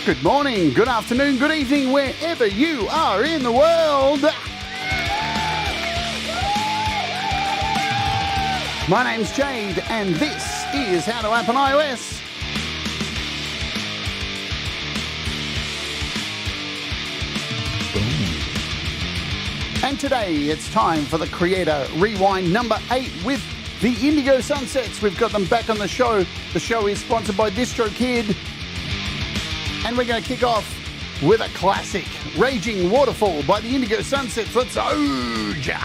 Good morning, good afternoon, good evening, wherever you are in the world. My name's Jade, and this is How to App on iOS. And today it's time for the Creator Rewind number 8 with the Indigo Sunsets. We've got them back on the show. The show is sponsored by DistroKid. And we're going to kick off with a classic, Raging Waterfall by the Indigo Sunsets. Let's Oja!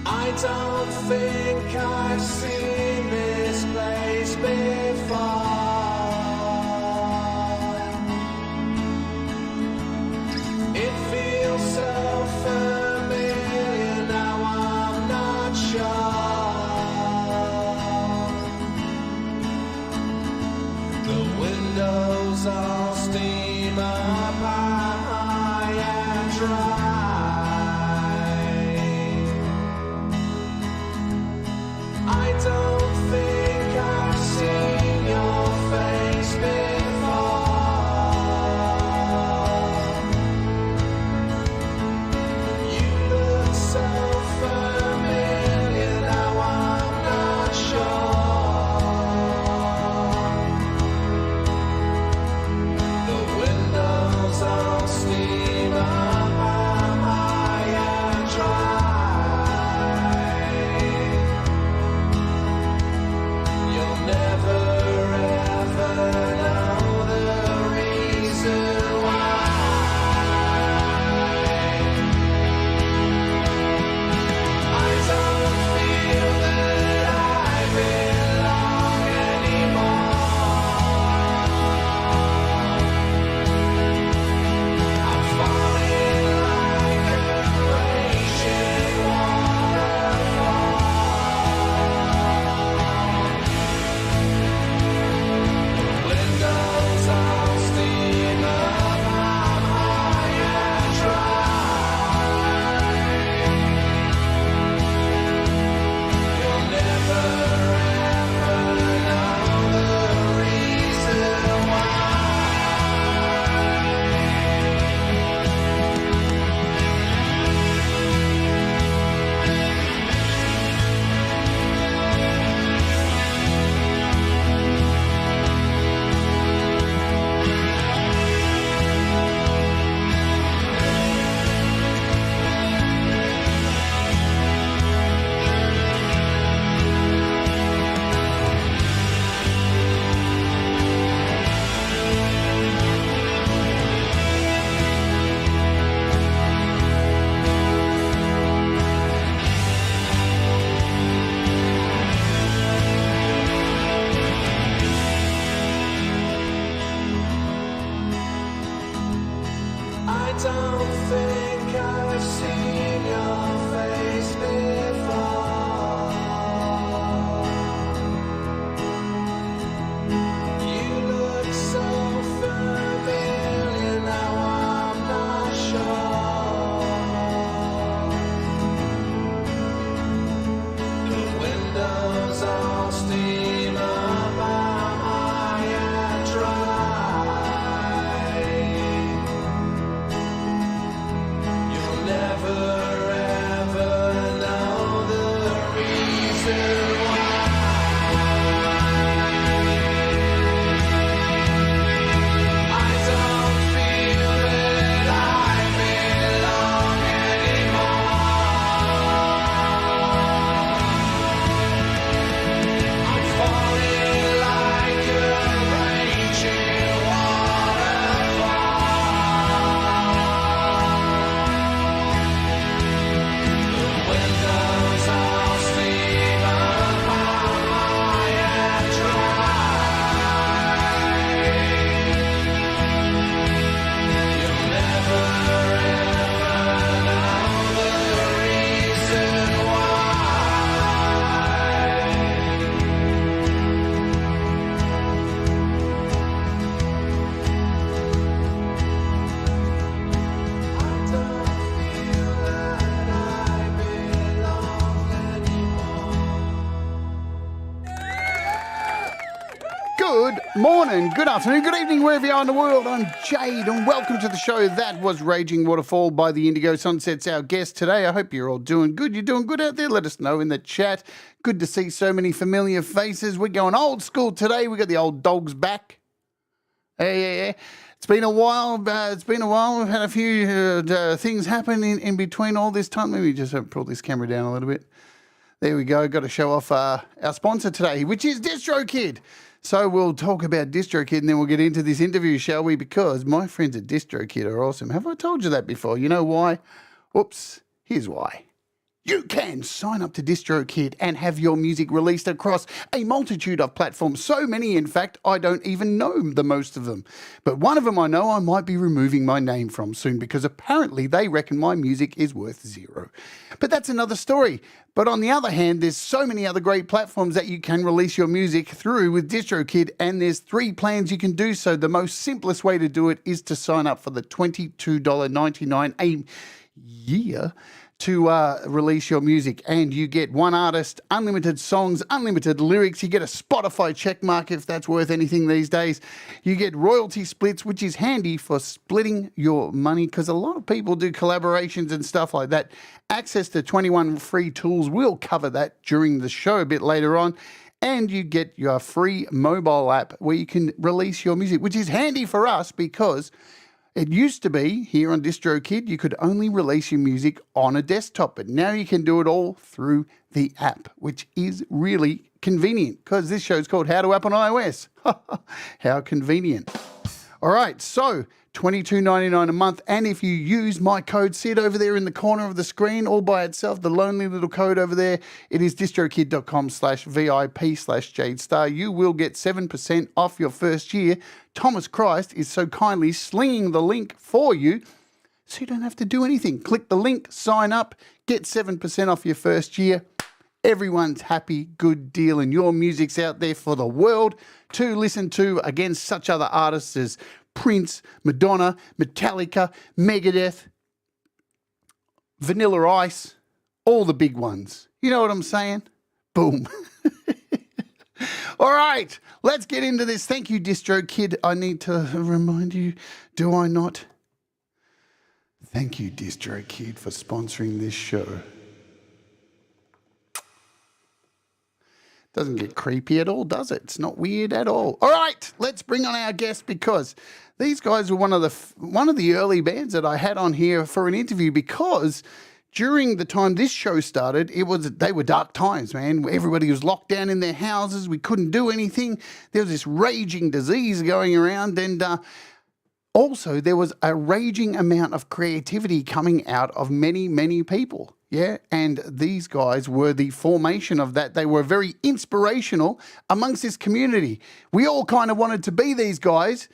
I don't think I've seen this place before. It feels so familiar, now I'm not sure. The windows all steam up high and dry. I don't think I've seen your Morning, good afternoon, good evening, wherever you are in the world. I'm Jade, and welcome to the show. That was Raging Waterfall by the Indigo Sunsets, our guest today. I hope you're all doing good. You're doing good out there? Let us know in the chat. Good to see so many familiar faces. We're going old school today. We got the old dogs back. Yeah. It's been a while. We've had a few things happen in between all this time. Let me just pull this camera down a little bit. There we go. Got to show off our sponsor today, which is DistroKid. So we'll talk about DistroKid and then we'll get into this interview, shall we? Because my friends at DistroKid are awesome. Have I told you that before? You know why? Whoops. Here's why. You can sign up to DistroKid and have your music released across a multitude of platforms. So many, in fact, I don't even know the most of them. But one of them I know I might be removing my name from soon because apparently they reckon my music is worth zero. But that's another story. But on the other hand, there's so many other great platforms that you can release your music through with DistroKid, and there's 3 plans you can do so. The most simplest way to do it is to sign up for the $22.99 a year to release your music, and you get one artist, unlimited songs, unlimited lyrics. You get a Spotify check mark if that's worth anything these days. You get royalty splits, which is handy for splitting your money because a lot of people do collaborations and stuff like that. Access to 21 free tools. We'll cover that during the show a bit later on. And you get your free mobile app where you can release your music, which is handy for us because it used to be, here on DistroKid, you could only release your music on a desktop, but now you can do it all through the app, which is really convenient because this show is called How to App on iOS. How convenient. All right, so $22.99 a month, and if you use my code, see it over there in the corner of the screen all by itself, the lonely little code over there, it is distrokid.com/VIP/Jade Starr. You will get 7% off your first year. Thomas Christ is so kindly slinging the link for you so you don't have to do anything. Click the link, sign up, get 7% off your first year. Everyone's happy, good deal, and your music's out there for the world to listen to against such other artists as Prince, Madonna, Metallica, Megadeth, Vanilla Ice, all the big ones. You know what I'm saying? Boom. All right, let's get into this. Thank you, DistroKid. I need to remind you, do I not? Thank you, DistroKid, for sponsoring this show. Doesn't get creepy at all, does it? It's not weird at all. All right, let's bring on our guest because these guys were one of the early bands that I had on here for an interview because during the time this show started, they were dark times, man. Everybody was locked down in their houses. We couldn't do anything. There was this raging disease going around, and also there was a raging amount of creativity coming out of many, many people. Yeah, and these guys were the formation of that. They were very inspirational amongst this community. We all kind of wanted to be these guys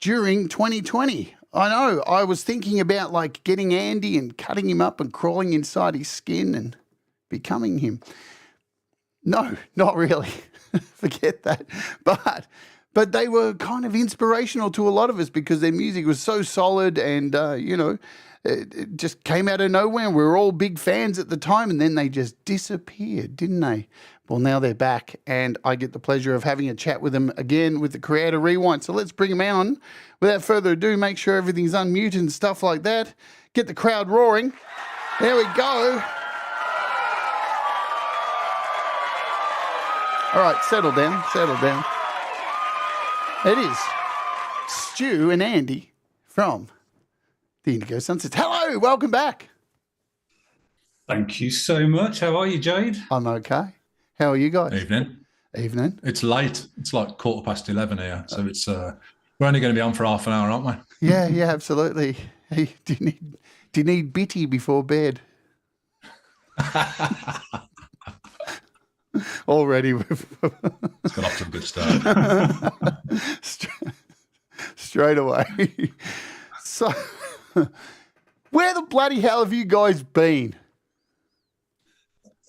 during 2020. I know, I was thinking about like getting Andy and cutting him up and crawling inside his skin and becoming him. No, not really. Forget that. But they were kind of inspirational to a lot of us because their music was so solid and, it just came out of nowhere and we were all big fans at the time and then they just disappeared, didn't they? Well, now they're back and I get the pleasure of having a chat with them again with the Creator Rewind. So let's bring them on. Without further ado, make sure everything's unmuted and stuff like that. Get the crowd roaring. There we go. All right, settle down. It is Stu and Andy from the Indigo Sunsets. Hello, welcome back. Thank you so much. How are you, Jade? I'm okay. How are you guys? Evening. It's late. It's like 11:15 here. So it's we're only going to be on for half an hour, aren't we? Yeah, absolutely. Hey, do you need bitty before bed? Already it's got off to a good start. Straight away. So where the bloody hell have you guys been?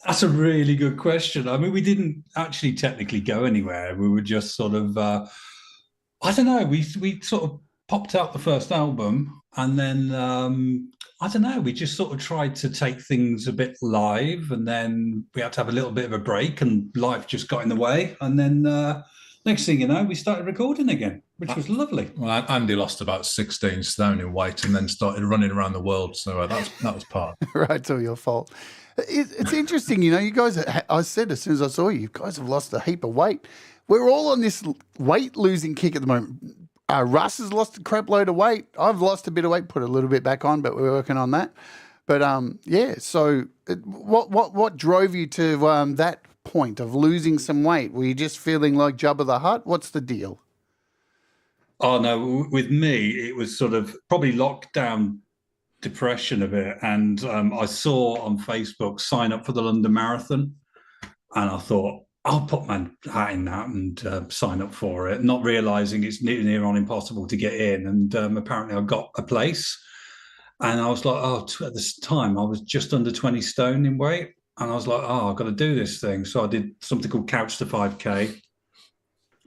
That's a really good question. I mean, we didn't actually technically go anywhere. We were just sort of, I don't know, we sort of popped out the first album and then, I don't know, we just sort of tried to take things a bit live and then we had to have a little bit of a break and life just got in the way. And then next thing you know, we started recording again, which was lovely. Well, Andy lost about 16 stone in weight and then started running around the world. So that was part. Right, it's all your fault. It's interesting, you know, you guys, I said as soon as I saw you, you guys have lost a heap of weight. We're all on this weight losing kick at the moment. Russ has lost a crap load of weight. I've lost a bit of weight, put a little bit back on, but we're working on that. But yeah, so what drove you to that point of losing some weight? Were you just feeling like Jabba the Hutt? What's the deal? Oh no, with me it was sort of probably lockdown depression a bit, and I saw on Facebook sign up for the London Marathon, and I thought I'll put my hat in that and sign up for it, not realising it's near on impossible to get in, and apparently I got a place, and I was like, at this time I was just under 20 stone in weight. And I was like, I've got to do this thing. So I did something called Couch to 5K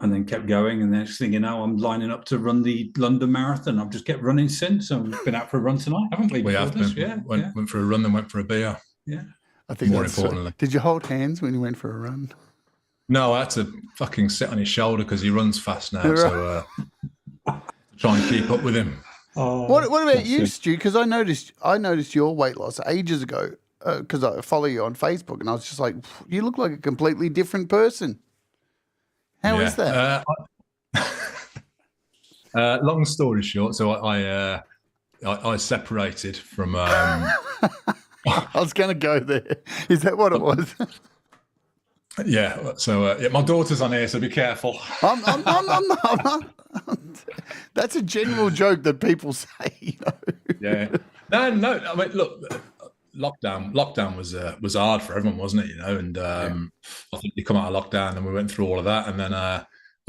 and then kept going. And the next thing you know, I'm lining up to run the London Marathon. I've just kept running since. I've been out for a run tonight, haven't we? We have been. Yeah, went for a run, then went for a beer. Yeah. I think more importantly. Did you hold hands when you went for a run? No, I had to fucking sit on his shoulder because he runs fast now. Right. So try and keep up with him. What about you, Stu? Because I noticed your weight loss ages ago. Because I follow you on Facebook, and I was just like, you look like a completely different person. How is that? Long story short, so I separated from. I was going to go there. Is that what it was? Yeah. So my daughter's on here, so be careful. I'm not. That's a general joke that people say. You know? Yeah. No. I mean, look. Lockdown was hard for everyone, wasn't it? You know, and I think you come out of lockdown and we went through all of that, and then I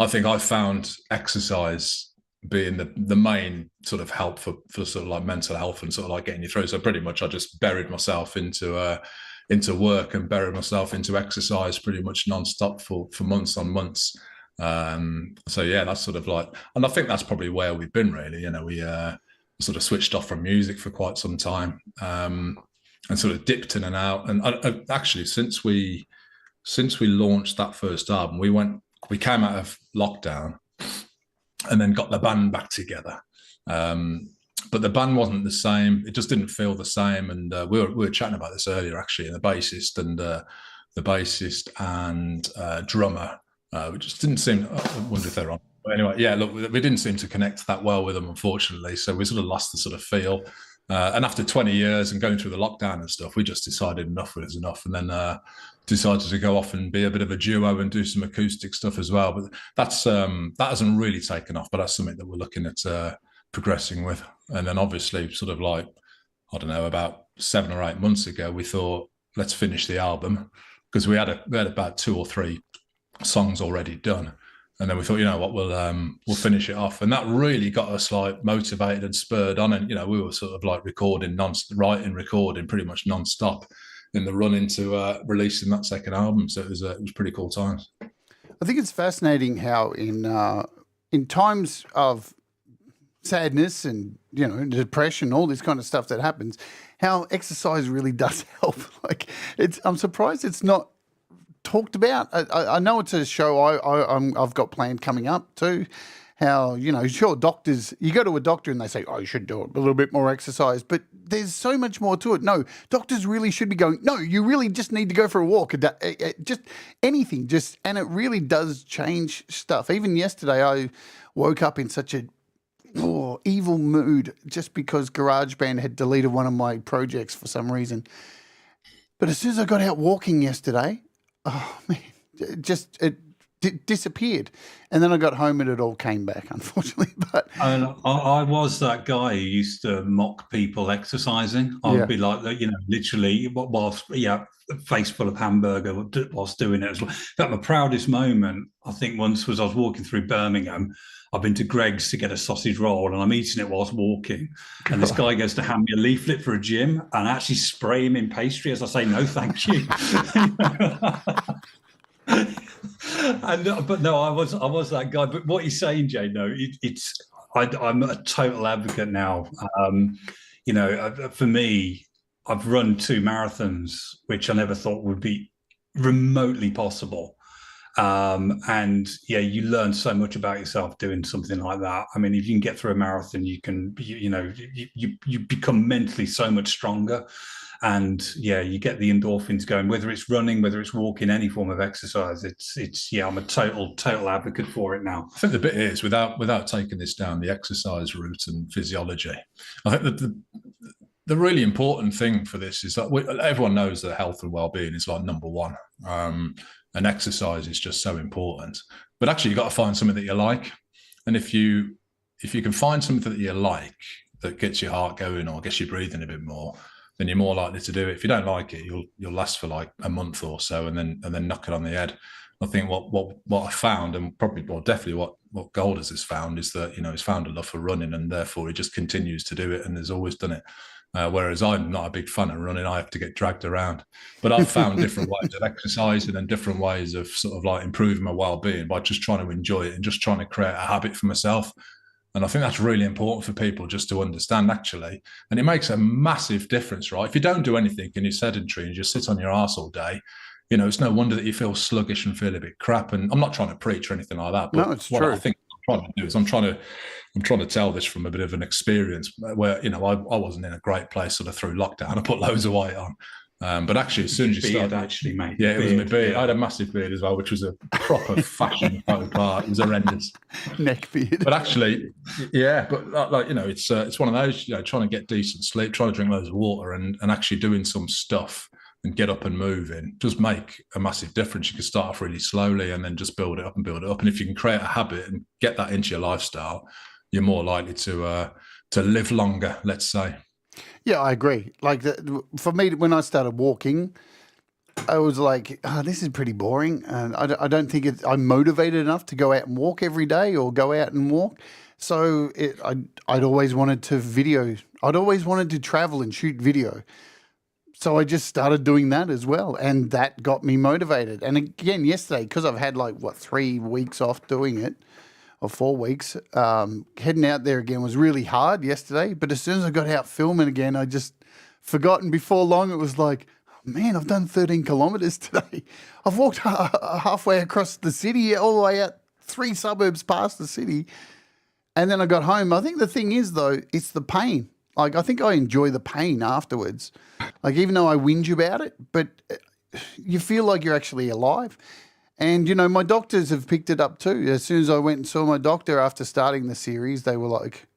think I found exercise being the main sort of help for sort of like mental health and sort of like getting you through. So pretty much I just buried myself into work and buried myself into exercise pretty much non-stop for months on months. So yeah, that's sort of like, and I think that's probably where we've been really. You know, we sort of switched off from music for quite some time. And sort of dipped in and out. And actually, since we launched that first album, we came out of lockdown and then got the band back together. But the band wasn't the same. It just didn't feel the same. And we were chatting about this earlier, actually, and the bassist and drummer, which just didn't seem. I wonder if they're on. But anyway, yeah. Look, we didn't seem to connect that well with them, unfortunately. So we sort of lost the sort of feel. And after 20 years and going through the lockdown and stuff, we just decided enough was enough, and then decided to go off and be a bit of a duo and do some acoustic stuff as well. But that hasn't really taken off, but that's something that we're looking at progressing with. And then obviously sort of like, I don't know, about 7 or 8 months ago, we thought, let's finish the album, because we had about 2 or 3 songs already done. And then we thought, you know what, we'll finish it off, and that really got us like motivated and spurred on. And you know, we were sort of like writing, recording pretty much non-stop in the run into releasing that second album. So it was pretty cool times. I think it's fascinating how in times of sadness and depression, all this kind of stuff that happens, how exercise really does help. Like I'm surprised it's not talked about. I know it's a show I've got planned coming up too. How, sure, doctors, you go to a doctor and they say, oh, you should do a little bit more exercise, but there's so much more to it. No, doctors really should be going, no, you really just need to go for a walk, just anything, and it really does change stuff. Even yesterday, I woke up in such a evil mood just because GarageBand had deleted one of my projects for some reason. But as soon as I got out walking yesterday, oh man, it disappeared. And then I got home and it all came back, unfortunately. But I was that guy who used to mock people exercising. I would be like, literally, whilst a face full of hamburger whilst doing it. In fact, my proudest moment, I think, once was I was walking through Birmingham. I've been to Greg's to get a sausage roll, and I'm eating it whilst walking. And this guy goes to hand me a leaflet for a gym, and I actually spray him in pastry as I say, no, thank you. But no, I was that guy. But what you're saying, Jade, no, I'm a total advocate now. For me, I've run 2 marathons, which I never thought would be remotely possible. And yeah, you learn so much about yourself doing something like that. I mean, if you can get through a marathon, you become mentally so much stronger. And yeah, you get the endorphins going, whether it's running, whether it's walking, any form of exercise. It's I'm a total advocate for it now. I think the bit is, without taking this down the exercise route and physiology, I think that the really important thing for this is that everyone knows that health and well-being is like number one. And exercise is just so important. But actually, you've got to find something that you like. And if you can find something that you like that gets your heart going or gets you breathing a bit more, then you're more likely to do it. If you don't like it, you'll last for like a month or so and then knock it on the head. I think what I found, and probably more definitely what Golders has found, is that he's found a love for running, and therefore he just continues to do it and has always done it. Whereas I'm not a big fan of running, I have to get dragged around. But I've found different ways of exercising and different ways of sort of like improving my well-being by just trying to enjoy it and just trying to create a habit for myself. And I think that's really important for people just to understand, actually. And it makes a massive difference, right? If you don't do anything and you're sedentary and you just sit on your arse all day, it's no wonder that you feel sluggish and feel a bit crap. And I'm not trying to preach or anything like that, but no, it's what true. I think I'm trying to do is I'm trying to tell this from a bit of an experience where, I wasn't in a great place sort of through lockdown. I put loads of weight on. But actually, as soon as you started, actually, mate. Yeah, it was my beard. Yeah. I had a massive beard as well, which was a proper fashion faux pas. It was horrendous. Neck beard. But actually, yeah, but it's one of those, trying to get decent sleep, trying to drink loads of water, and actually doing some stuff and get up and moving does make a massive difference. You can start off really slowly and then just build it up. And if you can create a habit and get that into your lifestyle, you're more likely to live longer, let's say. Yeah, I agree. Like for me, when I started walking, I was like, this is pretty boring. And I don't think I'm motivated enough to go out and walk every day or go out and walk. So I'd always wanted to video. I'd always wanted to travel and shoot video. So I just started doing that as well. And that got me motivated. And again, yesterday, because I've had 3 weeks off doing it, or 4 weeks, heading out there again was really hard yesterday. But as soon as I got out filming again, I just forgot. And before long, it was like, man, I've done 13 kilometers today. I've walked halfway across the city, all the way out 3 suburbs past the city. And then I got home. I think the thing is, though, it's the pain. Like, I think I enjoy the pain afterwards. Like, even though I whinge about it, but you feel like you're actually alive. And, my doctors have picked it up too. As soon as I went and saw my doctor after starting the series, they were like,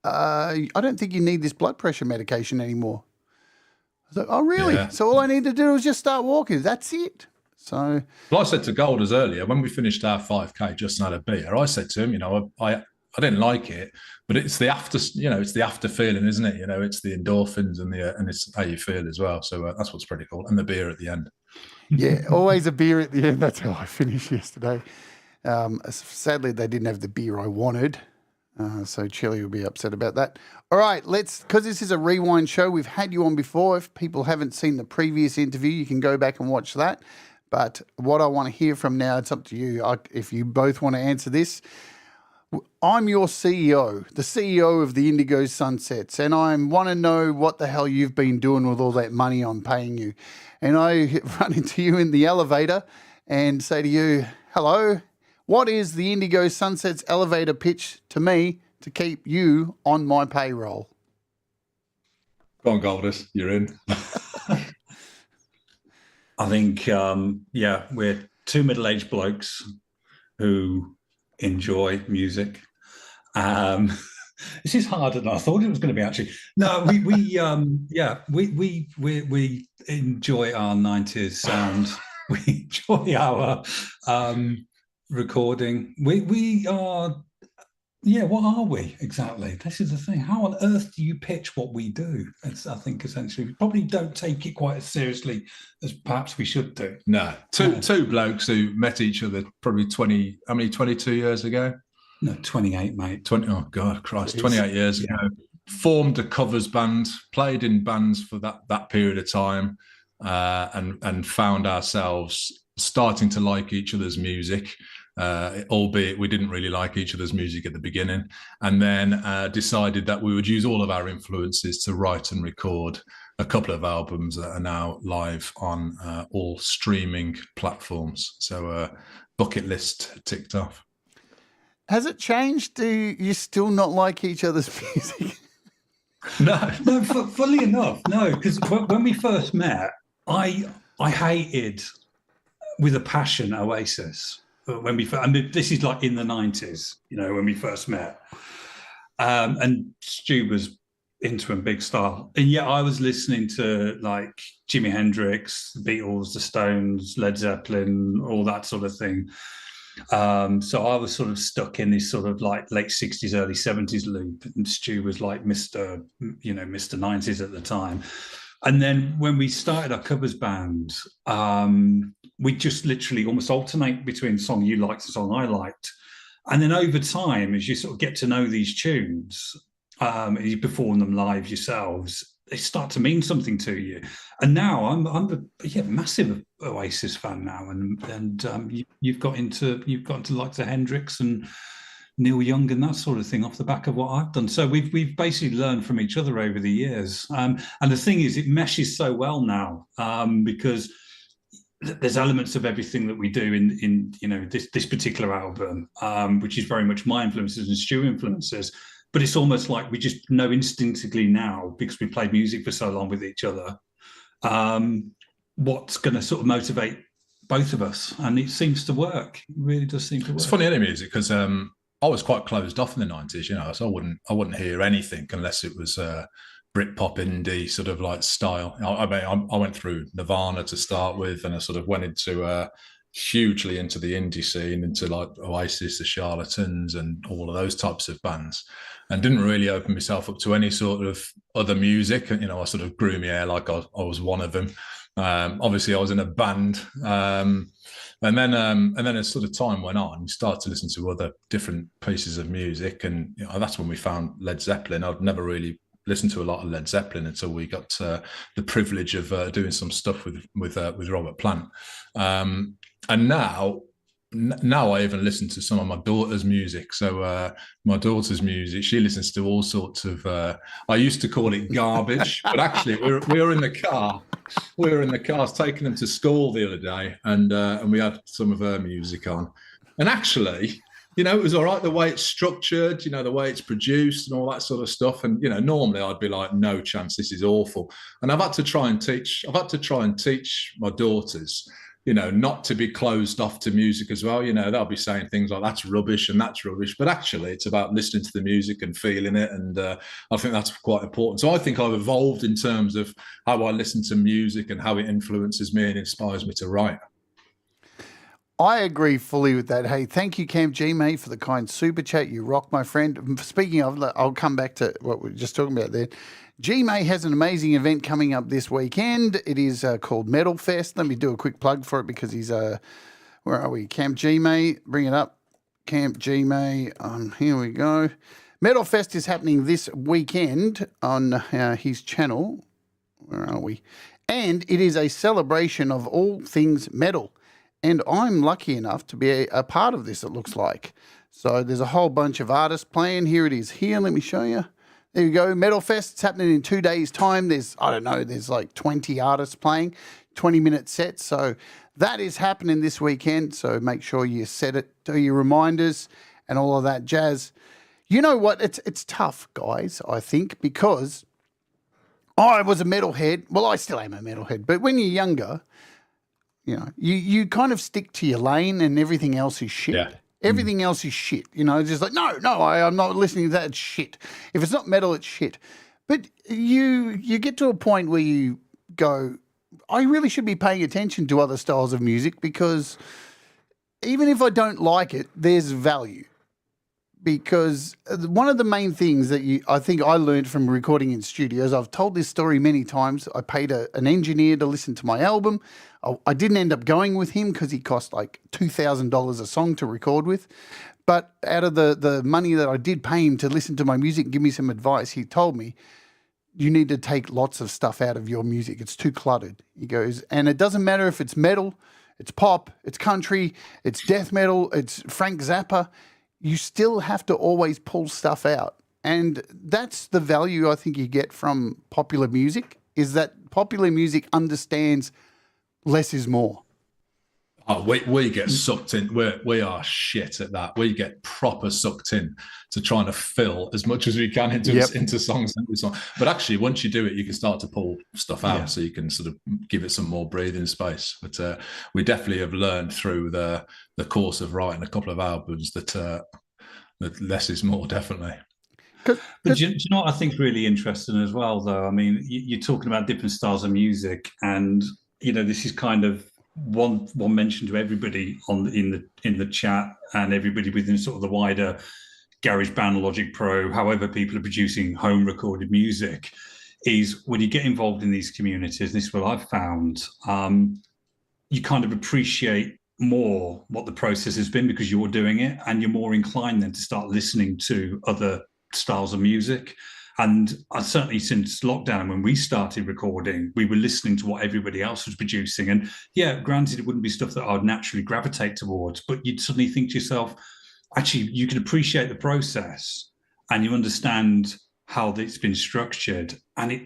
I don't think you need this blood pressure medication anymore. I was like, oh, really? Yeah. So all I need to do is just start walking. That's it. So, well, I said to Golders earlier, when we finished our 5K, just had a beer, I said to him, I didn't like it, but it's the after, it's the after feeling, isn't it? It's the endorphins and it's how you feel as well. So that's what's pretty cool. And the beer at the end. Yeah, always a beer at the end. That's how I finished yesterday. Sadly, they didn't have the beer I wanted. So Chili will be upset about that. All right, because this is a rewind show, we've had you on before. If people haven't seen the previous interview, you can go back and watch that. But what I want to hear from now, it's up to you. If you both want to answer this, I'm your CEO, the CEO of the Indigo Sunsets, and I want to know what the hell you've been doing with all that money I'm paying you. And I run into you in the elevator and say to you, hello, what is the Indigo Sunsets elevator pitch to me to keep you on my payroll? Go on, Golders, you're in. I think, we're 2 middle-aged blokes who enjoy music. This is harder than I thought it was going to be. Actually, no, we enjoy our 90s sound. We enjoy our recording. We are. Yeah, what are we exactly? This is the thing. How on earth do you pitch what we do? It's, I think, essentially, we probably don't take it quite as seriously as perhaps we should do. No, two blokes who met each other probably 22 years ago? No, 28, mate. 20. Oh God, Christ! 28 years ago, formed a covers band, played in bands for that period of time, and found ourselves starting to like each other's music. Albeit we didn't really like each other's music at the beginning, and then decided that we would use all of our influences to write and record a couple of albums that are now live on all streaming platforms. So bucket list ticked off. Has it changed? Do you still not like each other's music? No, funnily enough, no, because when we first met, I hated with a passion Oasis. When this is like in the 90s, when we first met. And Stu was into a big Starr. And yet I was listening to like Jimi Hendrix, the Beatles, the Stones, Led Zeppelin, all that sort of thing. So I was sort of stuck in this sort of like late 60s, early 70s loop. And Stu was like Mr. 90s at the time. And then when we started our covers band, we just literally almost alternate between the song you liked and the song I liked. And then over time, as you sort of get to know these tunes, you perform them live yourselves, they start to mean something to you. And now I'm a massive Oasis fan now, and you've got into like the Hendrix and Neil Young and that sort of thing off the back of what I've done. So we've basically learned from each other over the years. And the thing is, it meshes so well now because there's elements of everything that we do in this particular album, which is very much my influences and Stu influences. But it's almost like we just know instinctively now, because we played music for so long with each other, what's going to sort of motivate both of us. And it seems to work. It really does seem to work. It's funny, isn't it, music? Because I was quite closed off in the 90s, so I wouldn't hear anything unless it was Britpop indie sort of like style. I went through Nirvana to start with, and I sort of went into hugely into the indie scene, into like Oasis, the Charlatans, and all of those types of bands, and didn't really open myself up to any sort of other music. I sort of grew my hair like I was one of them. Obviously, I was in a band, and then as sort of time went on, you start to listen to other different pieces of music, and that's when we found Led Zeppelin. I'd never really listened to a lot of Led Zeppelin until we got the privilege of doing some stuff with Robert Plant. And now I even listen to some of my daughter's music. So my daughter's music, she listens to all sorts of. I used to call it garbage, but actually we were in the car. We were in the car, taking them to school the other day, and we had some of her music on. And actually, it was all right the way it's structured, the way it's produced and all that sort of stuff. And normally I'd be like, no chance, this is awful. And I've had to try and teach my daughters, not to be closed off to music as well. They'll be saying things like that's rubbish and that's rubbish, but actually it's about listening to the music and feeling it. And I think that's quite important. So I think I've evolved in terms of how I listen to music and how it influences me and inspires me to write. I agree fully with that. Hey, thank you, Camp G, mate, for the kind super chat. You rock, my friend. Speaking of, I'll come back to what we were just talking about there. G-May has an amazing event coming up this weekend. It is called Metal Fest. Let me do a quick plug for it because he's, where are we? Camp G-May, bring it up. Camp G-May, here we go. Metal Fest is happening this weekend on his channel. Where are we? And it is a celebration of all things metal. And I'm lucky enough to be a part of this, it looks like. So there's a whole bunch of artists playing. Here it is here. Let me show you. There you go. Metal Fest. It's happening in 2 days' time. There's like 20 artists playing, 20-minute sets. So that is happening this weekend. So make sure you set it, do your reminders and all of that jazz. You know what? It's tough, guys, I think, because I was a metalhead. Well, I still am a metalhead. But when you're younger, you kind of stick to your lane and everything else is shit. Yeah. Everything else is shit. It's just like, no, I'm not listening to that. It's shit. If it's not metal, it's shit. But you get to a point where you go, I really should be paying attention to other styles of music because even if I don't like it, there's value. Because one of the main things that I think I learned from recording in studios, I've told this story many times. I paid an engineer to listen to my album. I didn't end up going with him because he cost like $2,000 a song to record with. But out of the money that I did pay him to listen to my music and give me some advice, he told me, you need to take lots of stuff out of your music. It's too cluttered. He goes, and it doesn't matter if it's metal, it's pop, it's country, it's death metal, it's Frank Zappa. You still have to always pull stuff out. And that's the value I think you get from popular music is that popular music understands less is more. Oh, we get sucked in. We are shit at that. We get proper sucked in to trying to fill as much as we can into songs. But actually, once you do it, you can start to pull stuff out, so you can sort of give it some more breathing space. But we definitely have learned through the course of writing a couple of albums that less is more, definitely. But do you know what I think is really interesting as well, though? I mean, you're talking about different styles of music, and this is kind of one mention to everybody in the chat and everybody within sort of the wider GarageBand, Logic Pro, however people are producing home recorded music, is when you get involved in these communities, this is what I've found, you kind of appreciate more what the process has been because you're doing it, and you're more inclined then to start listening to other styles of music. And certainly since lockdown, when we started recording, we were listening to what everybody else was producing. And yeah, granted, it wouldn't be stuff that I'd naturally gravitate towards, but you'd suddenly think to yourself, actually, you can appreciate the process and you understand how it's been structured. And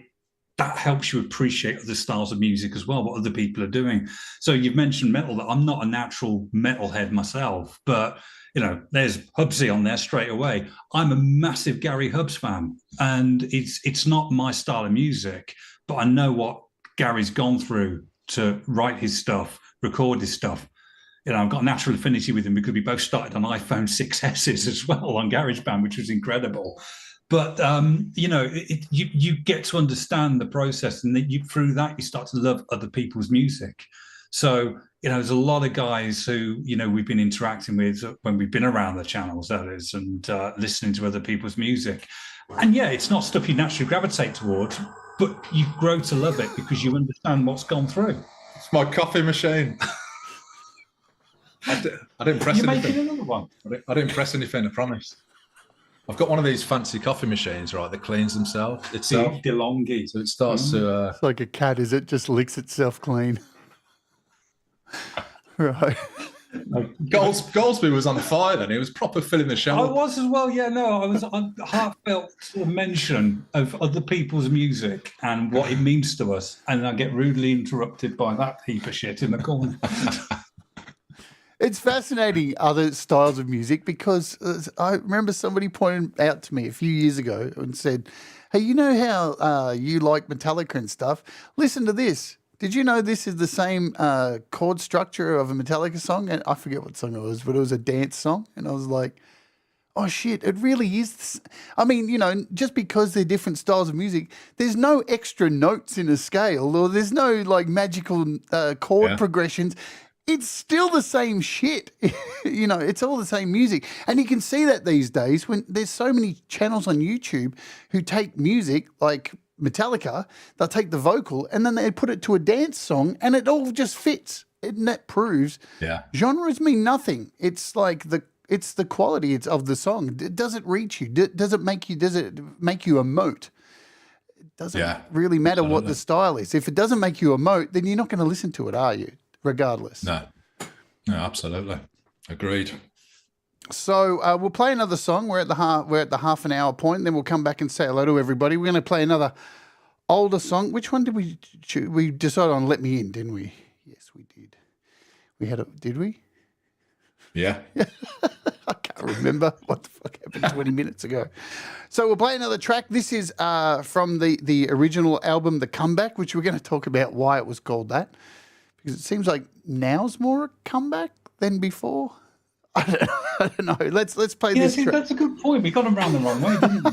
that helps you appreciate other styles of music as well, what other people are doing. So you've mentioned metal. That I'm not a natural metalhead myself, but there's Hubsy on there straight away. I'm a massive Gary Hubs fan, and it's not my style of music, but I know what Gary's gone through to write his stuff, record his stuff. I've got a natural affinity with him because we both started on iPhone 6Ss as well on GarageBand, which was incredible. But you get to understand the process, and through that you start to love other people's music. So there's a lot of guys who we've been interacting with when we've been around the channels, that is, and listening to other people's music. And yeah, it's not stuff you naturally gravitate towards, but you grow to love it because you understand what's gone through. It's my coffee machine. I didn't press anything. You're making another one. I didn't press anything, I promise. I've got one of these fancy coffee machines, right, that cleans itself. DeLonghi. So it starts to... It's like a cat, is it? Just licks itself clean. Right. Goldsby was on fire then. He was proper filling the show. I was as well, yeah. No, I was on heartfelt mention of other people's music and what it means to us. And I get rudely interrupted by that heap of shit in the corner. It's fascinating, other styles of music, because I remember somebody pointed out to me a few years ago and said, hey, you know how you like Metallica and stuff? Listen to this. Did you know this is the same chord structure of a Metallica song? And I forget what song it was, but it was a dance song. And I was like, oh, shit, it really is. I mean, just because they're different styles of music, there's no extra notes in a scale, or there's no like magical chord progressions. It's still the same shit. It's all the same music. And you can see that these days when there's so many channels on YouTube who take music like Metallica, they'll take the vocal and then they put it to a dance song and it all just fits. And that proves genres mean nothing. It's like it's the quality of the song. Does it reach you? Does it make you emote? It doesn't really matter what the style is. If it doesn't make you emote, then you're not going to listen to it, are you? Regardless. No, absolutely. Agreed. So we'll play another song. We're at the half an hour point. Then we'll come back and say hello to everybody. We're going to play another older song. Which one did we choose? We decided on "Let Me In," didn't we? Yes, we did. Did we? Yeah. I can't remember what the fuck happened 20 minutes ago. So we'll play another track. This is from the original album, The Comeback, which we're going to talk about why it was called that. Because it seems like now's more a comeback than before. I don't know. Let's play this. Yeah, that's a good point. We got them round the wrong way, didn't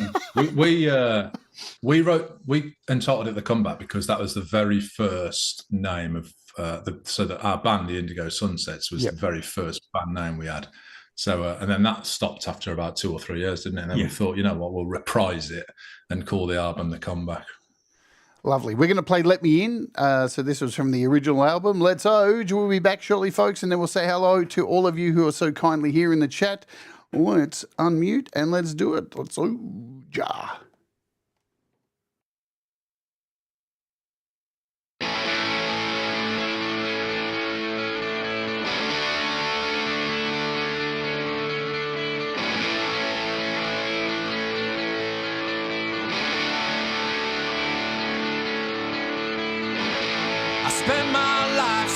we? We entitled it The Comeback because that was the very first name of our band, the Indigo Sunsets, was the very first band name we had. So and then that stopped after about 2 or 3 years, didn't it? And then we thought, you know what, we'll reprise it and call the album The Comeback. Lovely. We're going to play Let Me In. So this was from the original album. Let's Oj. We'll be back shortly, folks, and then we'll say hello to all of you who are so kindly here in the chat. Let's unmute and let's do it. Let's Oj.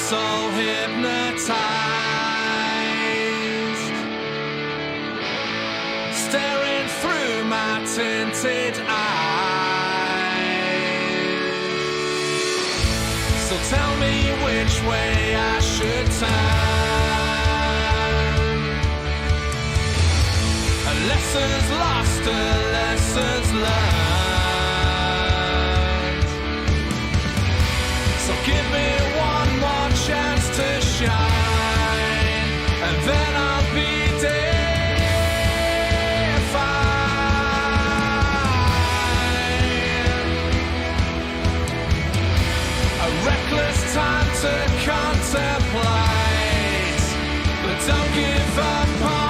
soul hypnotized, staring through my tinted eyes. So tell me which way I should turn. Lessons lost, lessons learned. So give me one more chance to shine, and then I'll be defined. A reckless time to contemplate, but don't give up on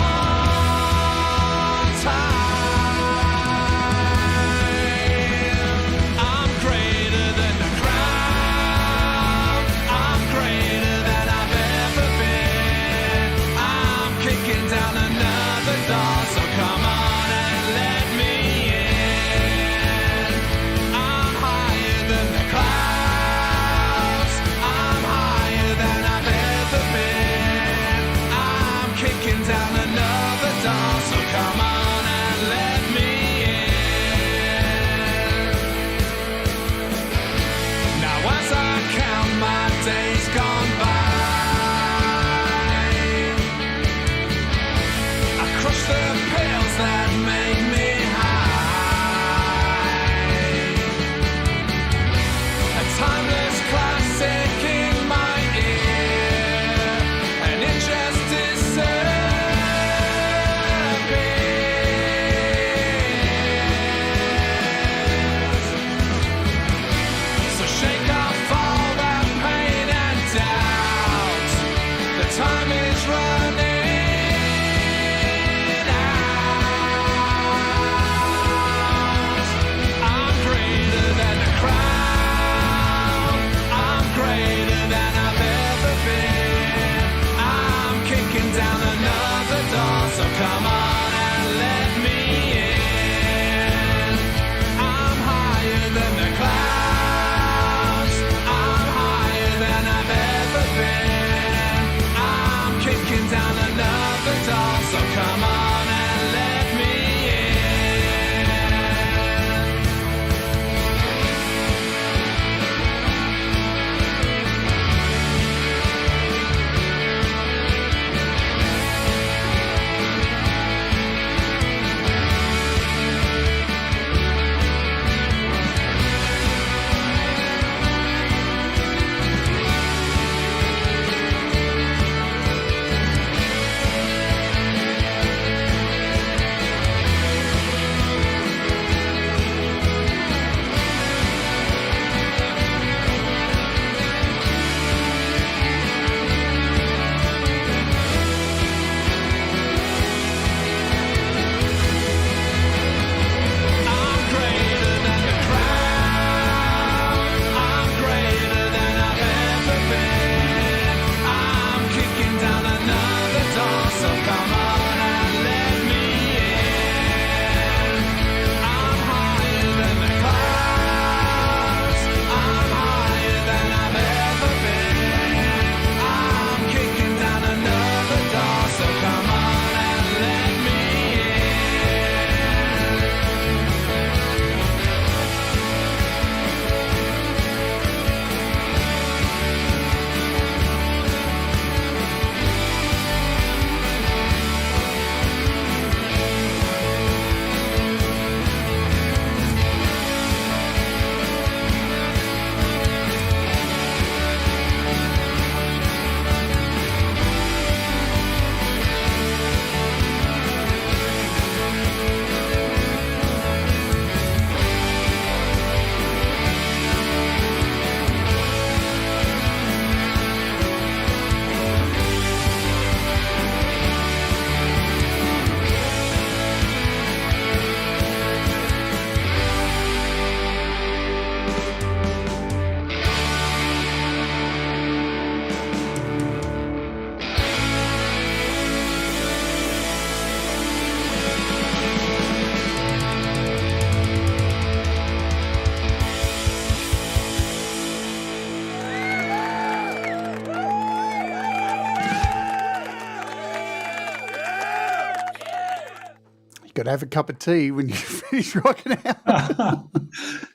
got to have a cup of tea when you finish rocking out.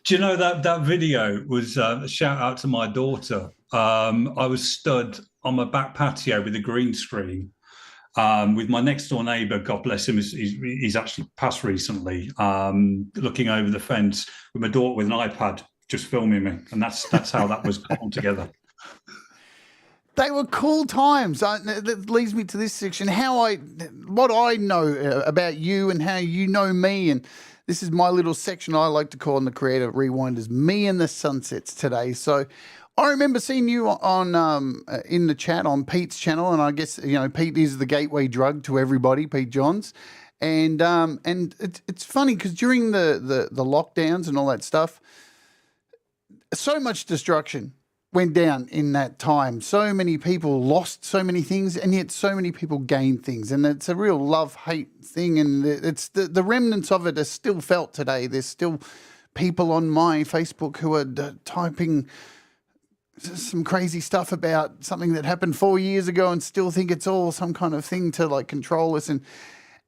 Do you know that video was a shout out to my daughter. I was stood on my back patio with a green screen with my next door neighbour, God bless him, he's actually passed recently, looking over the fence with my daughter with an iPad just filming me. And that's how that was all together. They were cool times. That leads me to this section. What I know about you and how you know me, and this is my little section I like to call in the Creator Rewind is me and the Sunsets today. So I remember seeing you on in the chat on Pete's channel, and I guess Pete is the gateway drug to everybody, Pete Johns, and it's funny because during the lockdowns and all that stuff, so much destruction went down in that time. So many people lost so many things, and yet so many people gained things. And it's a real love-hate thing, and it's the remnants of it are still felt today. There's still people on my Facebook who are typing some crazy stuff about something that happened 4 years ago and still think it's all some kind of thing to like control us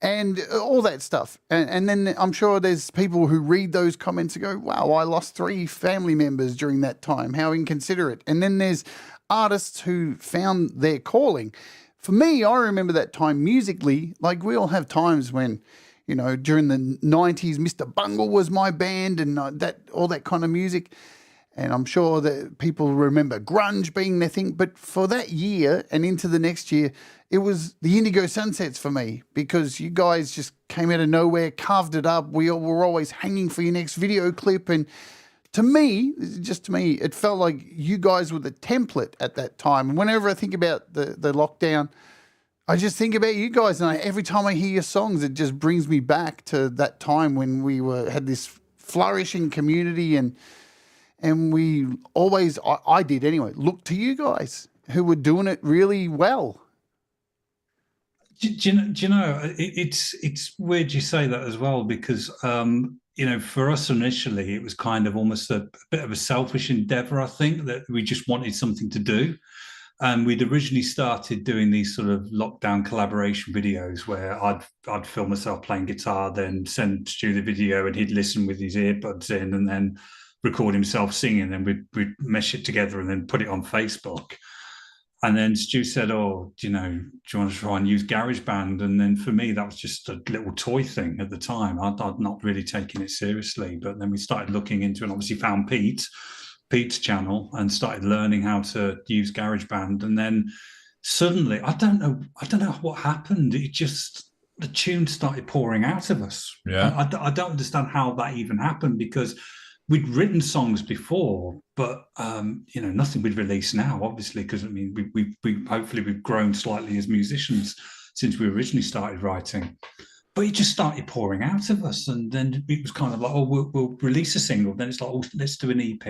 and all that stuff. And then I'm sure there's people who read those comments and go, wow, I lost 3 family members during that time. How inconsiderate. And then there's artists who found their calling. For me, I remember that time musically, like we all have times when, during the 90s, Mr. Bungle was my band and all that kind of music. And I'm sure that people remember grunge being their thing. But for that year and into the next year, it was the Indigo Sunsets for me, because you guys just came out of nowhere, carved it up. We all were always hanging for your next video clip. And to me, it felt like you guys were the template at that time. And whenever I think about the lockdown, I just think about you guys. And every time I hear your songs, it just brings me back to that time when we had this flourishing community, and we always, I did anyway, look to you guys who were doing it really well. Do you know, it's weird you say that as well, because, for us initially, it was kind of almost a bit of a selfish endeavor, I think, that we just wanted something to do. And we'd originally started doing these sort of lockdown collaboration videos where I'd film myself playing guitar, then send Stu the video, and he'd listen with his earbuds in, and then record himself singing, and then we'd mesh it together and then put it on Facebook. And then Stu said, do you want to try and use GarageBand? And then for me, that was just a little toy thing at the time. I'd not really taken it seriously. But then we started looking into it, and obviously found Pete's channel, and started learning how to use GarageBand. And then suddenly, I don't know what happened. The tunes started pouring out of us. Yeah. I don't understand how that even happened, because we'd written songs before, but nothing we'd release now, obviously, because we hopefully we've grown slightly as musicians since we originally started writing. But it just started pouring out of us, and then it was kind of like, we'll release a single. Then it's like, let's do an EP,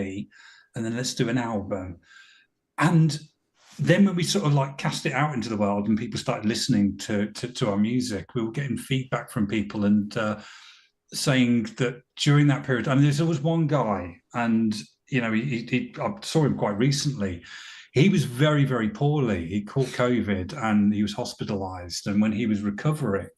and then let's do an album. And then when we sort of like cast it out into the world, and people started listening to our music, we were getting feedback from people, and saying that during that period, there's always one guy, and I saw him quite recently. He was very, very poorly. He caught COVID and he was hospitalized. And when he was recovering,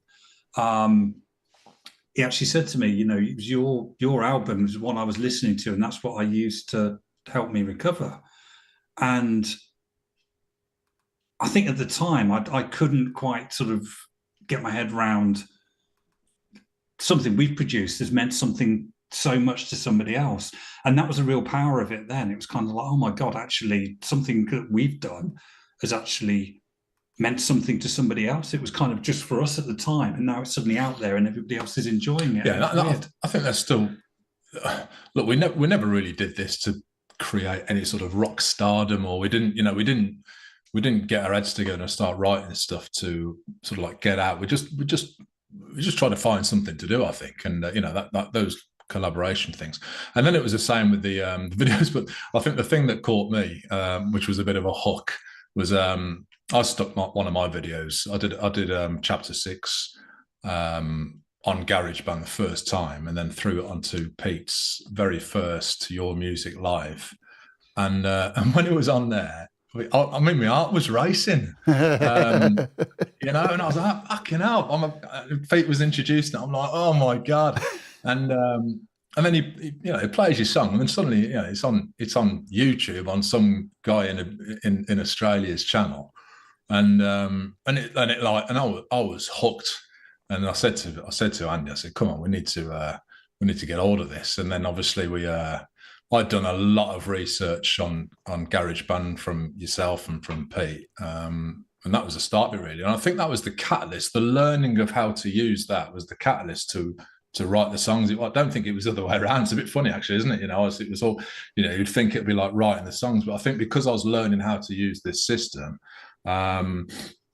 he actually said to me, it was your album was one I was listening to, and that's what I used to help me recover. And I think at the time I couldn't quite sort of get my head round something we've produced has meant something so much to somebody else. And that was the real power of it then. It was kind of like, oh my God, actually something that we've done has actually meant something to somebody else. It was kind of just for us at the time, and now it's suddenly out there and everybody else is enjoying it. Yeah, I think that's still, look, we never really did this to create any sort of rock stardom, or we didn't get our heads together and start writing stuff to sort of like get out. We just try to find something to do, I think, and that those collaboration things. And then it was the same with the videos. But I think the thing that caught me, which was a bit of a hook, was I stuck one of my videos. I did chapter 6 on GarageBand the first time, and then threw it onto Pete's very first Your Music Live. And when it was on there, I mean, my heart was racing, and I was like, fucking hell. Feet was introduced, and I'm like, oh my God. And then he plays your song, and then suddenly, it's on YouTube on some guy in Australia's channel. And I was hooked. And I said to Andy, I said, come on, we need to get hold of this. And then obviously I'd done a lot of research on GarageBand from yourself and from Pete. And that was the start of it, really. And I think that was the catalyst. The learning of how to use that was the catalyst to write the songs. I don't think it was the other way around. It's a bit funny, actually, isn't it? It was all, you'd think it'd be like writing the songs. But I think because I was learning how to use this system,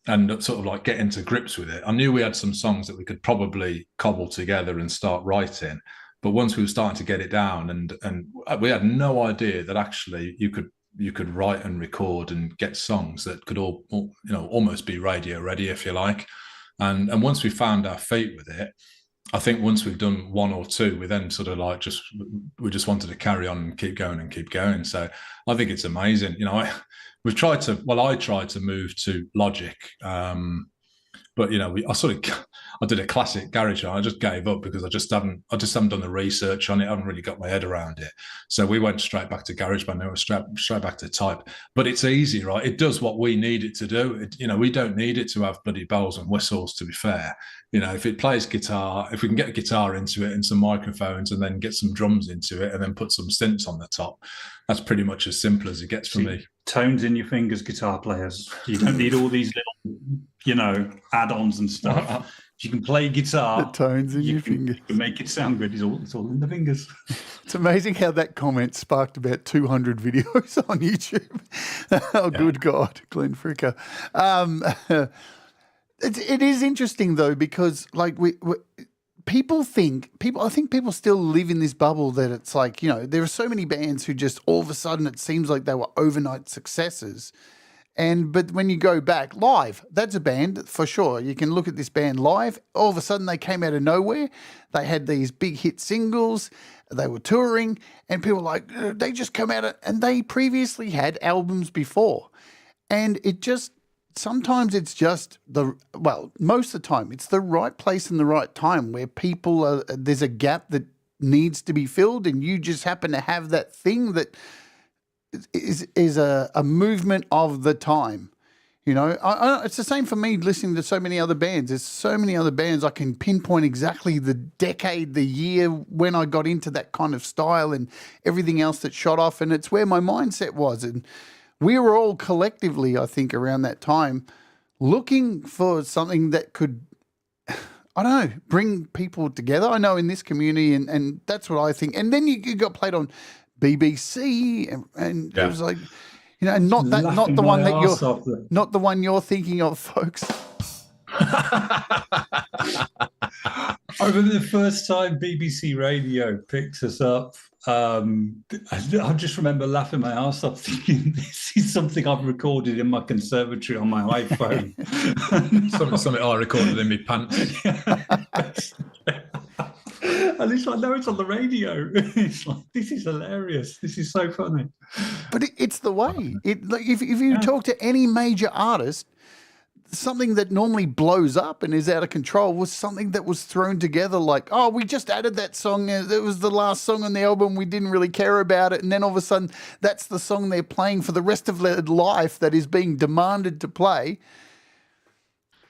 and sort of like getting to grips with it, I knew we had some songs that we could probably cobble together and start writing. But once we were starting to get it down, and we had no idea that actually you could write and record and get songs that could all almost be radio ready, if you like. And once we found our feet with it, I think once we've done one or two, we then sort of like we just wanted to carry on and keep going. So I think it's amazing. I tried to move to Logic, but I did a classic garage, and I just gave up because I just haven't done the research on it. I haven't really got my head around it. So we went straight back to GarageBand. We went straight back to type. But it's easy, right? It does what we need it to do. We don't need it to have bloody bells and whistles, to be fair. If it plays guitar, if we can get a guitar into it and some microphones, and then get some drums into it, and then put some synths on the top, that's pretty much as simple as it gets for me. Tones in your fingers, guitar players. You don't need all these little, add-ons and stuff. You can play guitar. The tones in your fingers. You can make it sound good. It's all in the fingers. It's amazing how that comment sparked about 200 videos on YouTube. Good God, Glenn Fricker. It is interesting though, because like I think people still live in this bubble that it's like, there are so many bands who just all of a sudden it seems like they were overnight successes. But when you go back live, that's a band for sure. You can look at this band live. All of a sudden they came out of nowhere. They had these big hit singles. They were touring, and people were like, they just come out and they previously had albums before. And sometimes it's just most of the time it's the right place and the right time where there's a gap that needs to be filled, and you just happen to have that thing that is a movement of the time. It's the same for me listening to so many other bands. There's so many other bands I can pinpoint exactly the decade, the year when I got into that kind of style and everything else that shot off, and it's where my mindset was. And we were all collectively, I think, around that time looking for something that could, I don't know, bring people together. I know in this community, and that's what I think. And then you got played on BBC, and it was like, and not the one you're thinking of, folks. I remember the first time BBC Radio picked us up. I just remember laughing my ass off, thinking this is something I've recorded in my conservatory on my iPhone. something I recorded in my pants. At least I know it's on the radio. It's like, this is hilarious. This is so funny. But it's the way. If you talk to any major artist, something that normally blows up and is out of control was something that was thrown together like, oh, we just added that song. It was the last song on the album. We didn't really care about it. And then all of a sudden, that's the song they're playing for the rest of their life that is being demanded to play.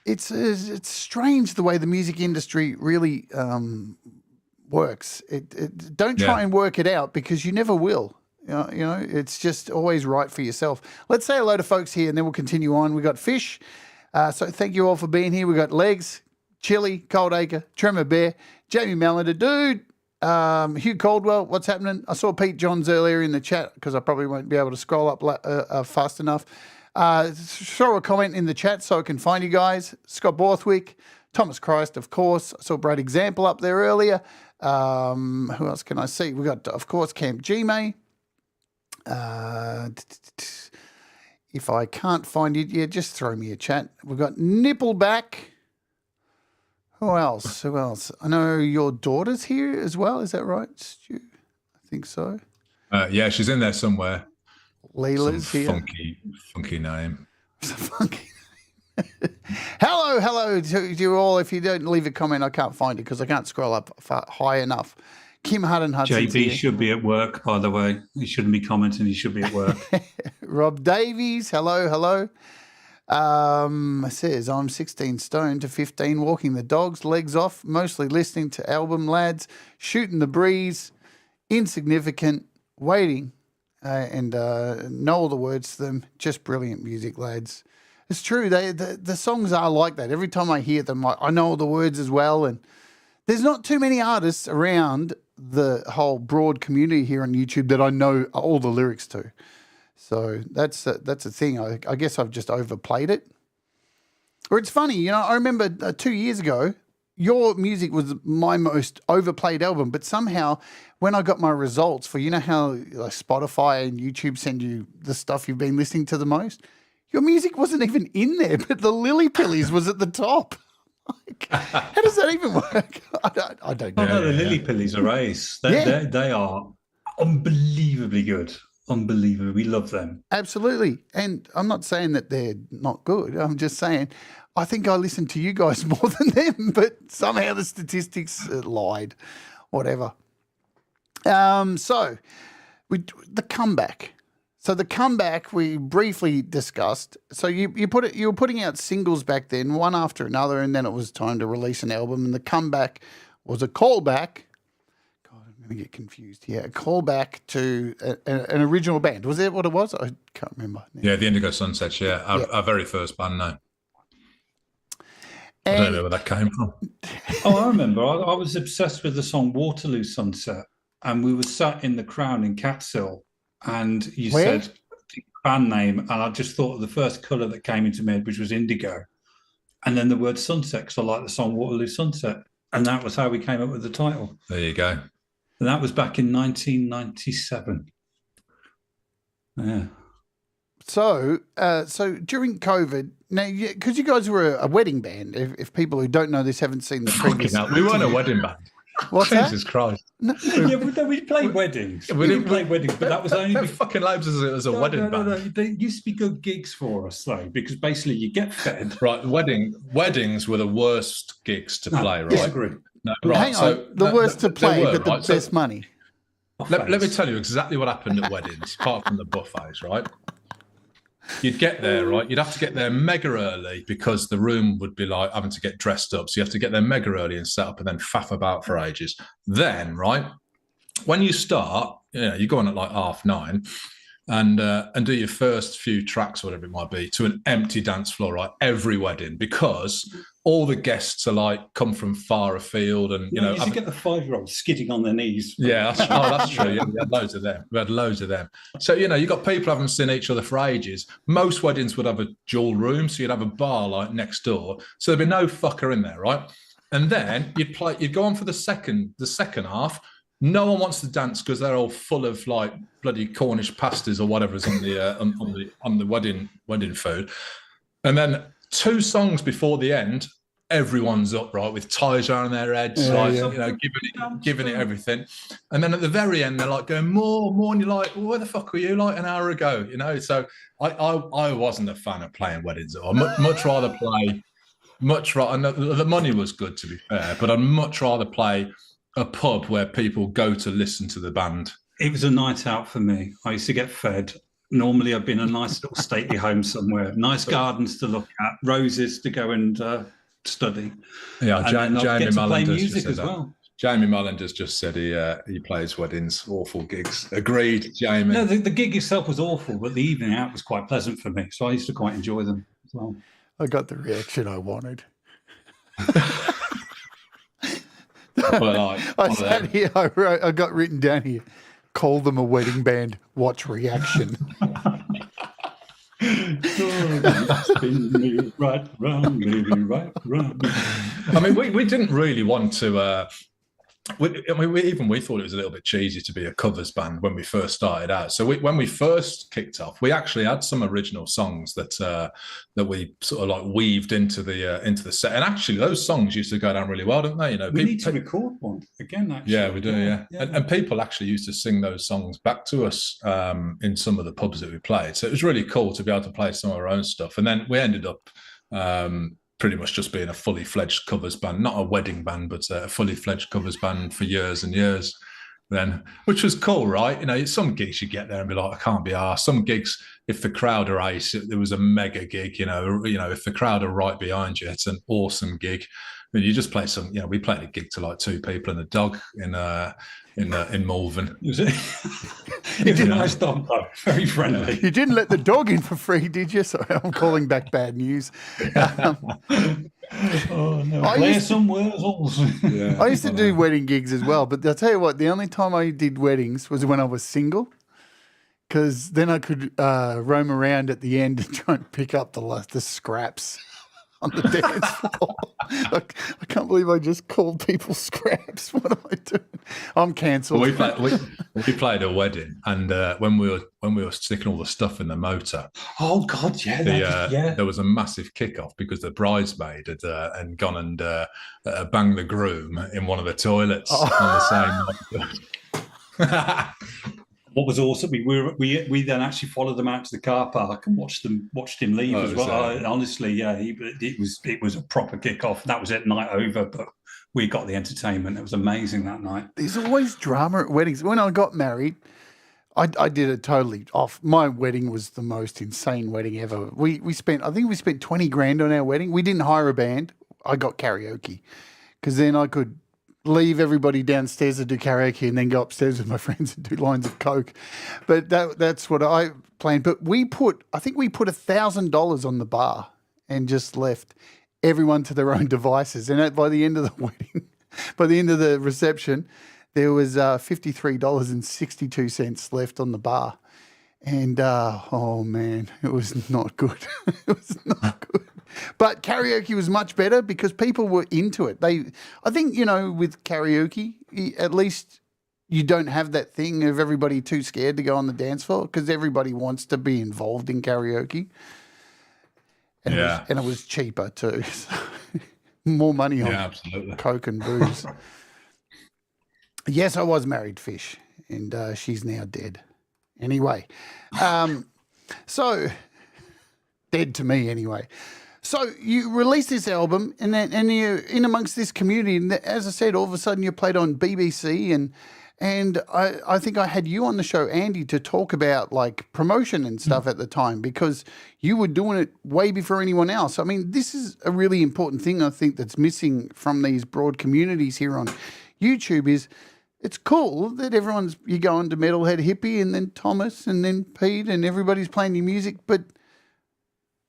It's strange the way the music industry really works. Don't try and work it out, because you never will. It's just always right for yourself. Let's say hello to folks here, and then we'll continue on. We got Fish. So thank you all for being here. We got Legs, Chili, Coldacre, Tremor Bear, Jamie Mallender, dude, Hugh Caldwell. What's happening? I saw Pete Johns earlier in the chat, because I probably won't be able to scroll up fast enough. Throw a comment in the chat so I can find you guys. Scott Borthwick, Thomas Christ, of course. I saw Brad Example up there earlier. Who else can I see? We got, of course, Camp G-May. If I can't find it, just throw me a chat. We've got Nippleback. Who else? I know your daughter's here as well. Is that right, Stu? I think so. Yeah, she's in there somewhere. Leela's Some here. funky name. Hello to you all. If you don't leave a comment, I can't find it because I can't scroll up high enough. Kim Hudson. JB should be at work, by the way. He shouldn't be commenting. He should be at work. Rob Davies. Hello. Says, I'm 16 stone to 15, walking the dogs, legs off, mostly listening to album lads, shooting the breeze, insignificant, waiting, and know all the words to them. Just brilliant music, lads. It's true. The songs are like that. Every time I hear them, I know all the words as well. And there's not too many artists around the whole broad community here on YouTube that I know all the lyrics to. So that's a thing. I guess I've just overplayed it. Or it's funny, I remember 2 years ago, your music was my most overplayed album, but somehow when I got my results for, how Spotify and YouTube send you the stuff you've been listening to the most, your music wasn't even in there, but the Lily Pillies was at the top. How does that even work? I don't know. No, the Lily Pillies are ace. They are unbelievably good. Unbelievable. We love them. Absolutely. And I'm not saying that they're not good. I'm just saying I think I listen to you guys more than them, but somehow the statistics lied. Whatever. So the comeback. So the comeback we briefly discussed. So you were putting out singles back then, one after another, and then it was time to release an album. And the comeback was a callback. I get confused here. A callback to an original band. Was that what it was? I can't remember. Yeah, the Indigo Sunsets. Yeah, our very first band now. I don't know where that came from. I remember. I was obsessed with the song Waterloo Sunset, and we were sat in the Crown in Catsill, and you said the band name, and I just thought of the first colour that came into my head, which was indigo, and then the word sunset, because I like the song Waterloo Sunset, and that was how we came up with the title. There you go. And that was back in 1997. Yeah. So during COVID, now, because you guys were a wedding band, if people who don't know this haven't seen the previous... We weren't a wedding band. What's Jesus that? Christ. No. Yeah, but we played weddings. We didn't play weddings, but that was only... They're fucking loads as a wedding band. No. They used to be good gigs for us, though, because basically you get fed. Right, weddings were the worst gigs to play, right? Disagree. No, right. Hang on, the worst to play, but the best money. Let me tell you exactly what happened at weddings, apart from the buffets, right? You'd get there, right? You'd have to get there mega early because the room would be like having to get dressed up. So you have to get there mega early and set up and then faff about for ages. Then, right, when you start, you go on at like 9:30 and do your first few tracks, whatever it might be, to an empty dance floor, right? Every wedding, because all the guests are like come from far afield, and you used to get the 5-year-olds skidding on their knees. Yeah, that's true. Yeah, we had loads of them. So you got people haven't seen each other for ages. Most weddings would have a dual room, so you'd have a bar like next door, so there'd be no fucker in there, right? And then you'd go on for the second half. No one wants to dance because they're all full of like bloody Cornish pasties or whatever's on the wedding food. And then 2 songs before the end, everyone's up, right, with ties around their heads, giving it everything. And then at the very end, they're like going more, and you're like, well, where the fuck were you like an hour ago? So I wasn't a fan of playing weddings at all. Much rather play. The money was good, to be fair, but I'd much rather play a pub where people go to listen to the band. It was a night out for me. I used to get fed. Normally, I've been in a nice little stately home somewhere, nice gardens to look at, roses to go and study. Yeah, Jamie Mullen music as well. Jamie Mullen just said he plays weddings, awful gigs. Agreed, Jamie. No, the gig itself was awful, but the evening out was quite pleasant for me, so I used to quite enjoy them as well. I got the reaction I wanted. I got written down here, call them a wedding band, watch reaction. Spin me right round, baby, right round. I mean, we didn't really want to we thought it was a little bit cheesy to be a covers band when we first started out. So when we first kicked off, we actually had some original songs that we sort of like weaved into the set. And actually, those songs used to go down really well, don't they? You know, we need to record one again. Actually, yeah, we do. Yeah. And people actually used to sing those songs back to us in some of the pubs that we played. So it was really cool to be able to play some of our own stuff. And then we ended up pretty much just being a fully fledged covers band, not a wedding band, but a fully fledged covers band for years and years. Then, which was cool, right? You know, some gigs you get there and be like, I can't be arsed. Some gigs, if the crowd are ace, there was a mega gig. You know, if the crowd are right behind you, it's an awesome gig. I mean, you just play some. You know, we played a gig to like 2 people and a dog in Malvern. Was it? It was a nice dog, though. Very friendly. You didn't let the dog in for free, did you? Sorry, I'm calling back bad news. Oh no! Play some whistles. I used to do wedding gigs as well, but I'll tell you what, the only time I did weddings was when I was single, because then I could roam around at the end and try and pick up the scraps on the dance floor. I can't believe I just called people scraps. What am I doing? I'm cancelled. Well, we played a wedding, and when we were sticking all the stuff in the motor. Oh God, yeah, there was a massive kick-off because the bridesmaid had gone and banged the groom in one of the toilets on the same night. What was awesome, we then actually followed them out to the car park and watched him leave as well. Honestly, yeah, it was a proper kick-off. That was it, night over, but we got the entertainment. It was amazing that night. There's always drama at weddings. When I got married, I did it totally off. My wedding was the most insane wedding ever. We spent 20 grand on our wedding. We didn't hire a band. I got karaoke because then I could leave everybody downstairs to do karaoke and then go upstairs with my friends and do lines of coke. But that's what I planned. But we put $1,000 on the bar and just left everyone to their own devices. And by the end of the wedding, by the end of the reception, there was $53.62 left on the bar. And, oh, man, it was not good. It was not good. But karaoke was much better because people were into it. I think, with karaoke, at least you don't have that thing of everybody too scared to go on the dance floor because everybody wants to be involved in karaoke. And it was cheaper too. So more money on absolutely. Coke and booze. Yes, I was married, Fish, and she's now dead. Anyway, so dead to me anyway. So you released this album, and you're in amongst this community, and as I said, all of a sudden you played on BBC, and I think I had you on the show, Andy, to talk about like promotion and stuff at the time because you were doing it way before anyone else. I mean, this is a really important thing I think that's missing from these broad communities here on YouTube is it's cool that you go on to Metalhead Hippie and then Thomas and then Pete and everybody's playing your music, but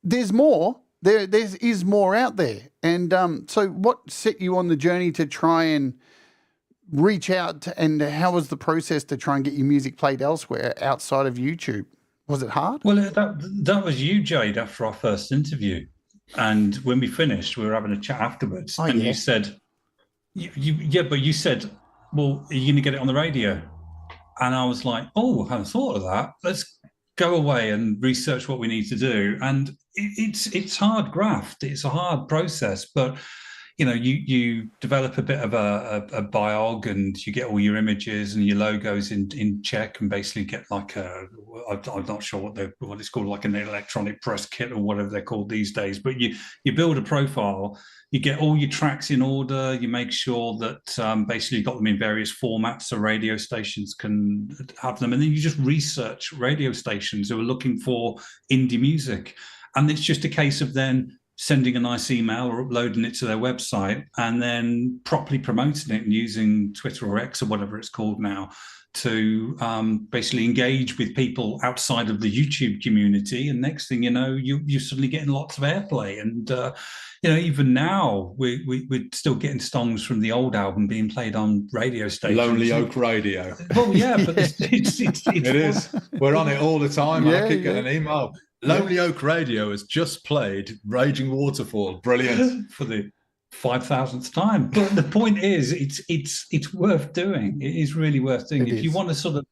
there's more. There is more out there. And so what set you on the journey to try and reach out and how was the process to try and get your music played elsewhere outside of YouTube? Was it hard? Well, that was you, Jade, after our first interview. And when we finished, we were having a chat afterwards. You said, but you said, well, are you going to get it on the radio? And I was like, oh, I hadn't thought of that. Let's go away and research what we need to do. And it's hard graft. It's a hard process, but you develop a bit of a biog and you get all your images and your logos in check and basically get like I'm not sure what it's called, like an electronic press kit or whatever they're called these days. But you build a profile, you get all your tracks in order, you make sure that basically you've got them in various formats so radio stations can have them. And then you just research radio stations who are looking for indie music. And it's just a case of then sending a nice email or uploading it to their website and then properly promoting it and using Twitter or X or whatever it's called now to basically engage with people outside of the YouTube community. And next thing you know, you're suddenly getting lots of airplay. And, even now we're still getting songs from the old album being played on radio stations. Lonely Oak Radio. Well, yeah, but it's it is. We're on it all the time. I keep getting an email. Lonely Oak Radio has just played Raging Waterfall. Brilliant. for the 5,000th time. But the point is, it's worth doing. It is really worth doing. If you want to sort of,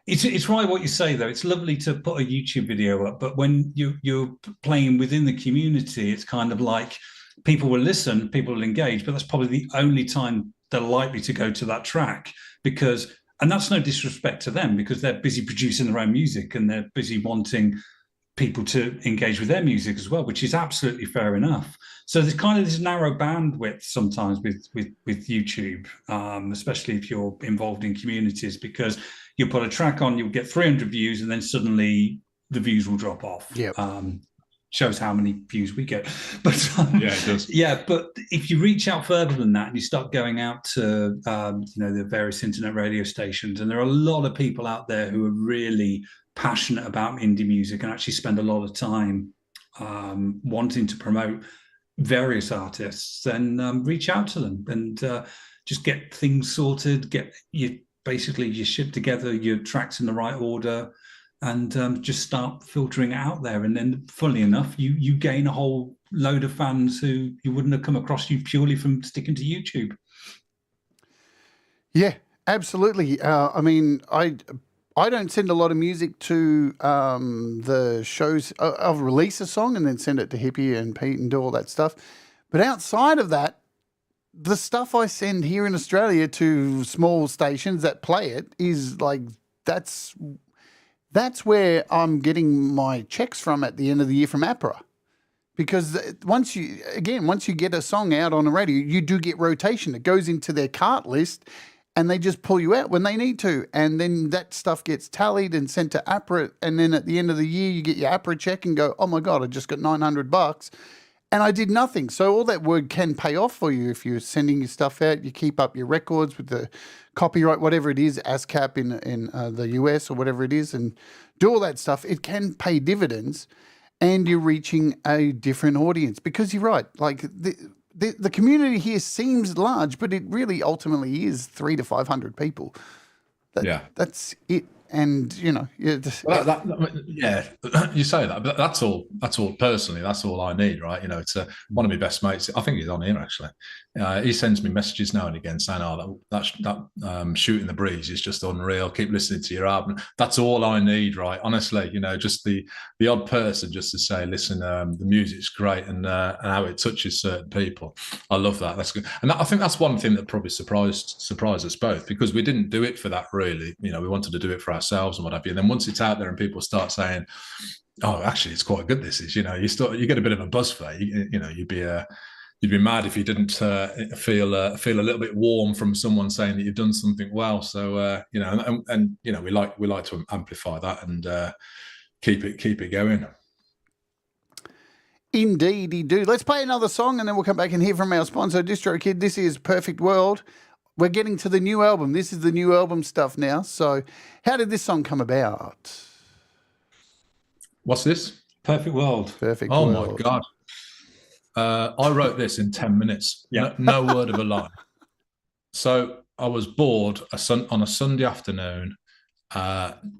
it's right what you say though. It's lovely to put a YouTube video up, but when you're playing within the community, it's kind of like people will listen, people will engage, but that's probably the only time they're likely to go to that track because. And that's no disrespect to them because they're busy producing their own music and they're busy wanting people to engage with their music as well, which is absolutely fair enough. So there's kind of this narrow bandwidth sometimes with YouTube, especially if you're involved in communities, because you put a track on, you'll get 300 views, and then suddenly the views will drop off. Yeah. Shows how many views we get. But yeah, it does. Yeah, but if you reach out further than that and you start going out to the various internet radio stations, and there are a lot of people out there who are really passionate about indie music and actually spend a lot of time wanting to promote various artists, then reach out to them and just get things sorted, get your ship together, your tracks in the right order, and just start filtering it out there. And then, funnily enough, you gain a whole load of fans who you wouldn't have come across you purely from sticking to YouTube. Yeah, absolutely. I mean, I don't send a lot of music to the shows. I'll release a song and then send it to Hippie and Pete and do all that stuff. But outside of that, the stuff I send here in Australia to small stations that play it is like, that's where I'm getting my checks from at the end of the year from APRA. Because once you get a song out on the radio, you do get rotation. It goes into their cart list and they just pull you out when they need to. And then that stuff gets tallied and sent to APRA. And then at the end of the year, you get your APRA check and go, oh my God, I just got $900 and I did nothing. So all that work can pay off for you if you're sending your stuff out. You keep up your records with the copyright, whatever it is, ASCAP in the US or whatever it is, and do all that stuff. It can pay dividends, and you're reaching a different audience because you're right. Like the community here seems large, but it really ultimately is 300 to 500 people. That's it. And you know, you say that, but that's all. Personally, that's all I need, right? You know, it's one of my best mates. I think he's on here actually. He sends me messages now and again saying, "Oh, that Shooting the Breeze is just unreal. Keep listening to your album." That's all I need, right? Honestly, you know, just the odd person just to say, "Listen, the music's great," and how it touches certain people. I love that. That's good, and I think that's one thing that probably surprised us both, because we didn't do it for that really. You know, we wanted to do it for ourselves and what have you. And then once it's out there and people start saying, "Oh, actually, it's quite good. This is," you know, you get a bit of a buzz for it. You know, you'd be mad if you didn't feel a little bit warm from someone saying that you've done something well. So you know, and you know, we like to amplify that and keep it going. Indeed, you do. Let's play another song and then we'll come back and hear from our sponsor, DistroKid. This is Perfect World. We're getting to the new album. This is the new album stuff now. So how did this song come about? What's this? Perfect World. Perfect World. Oh, my God. I wrote this in 10 minutes. Yeah. No word of a lie. So I was bored on a Sunday afternoon,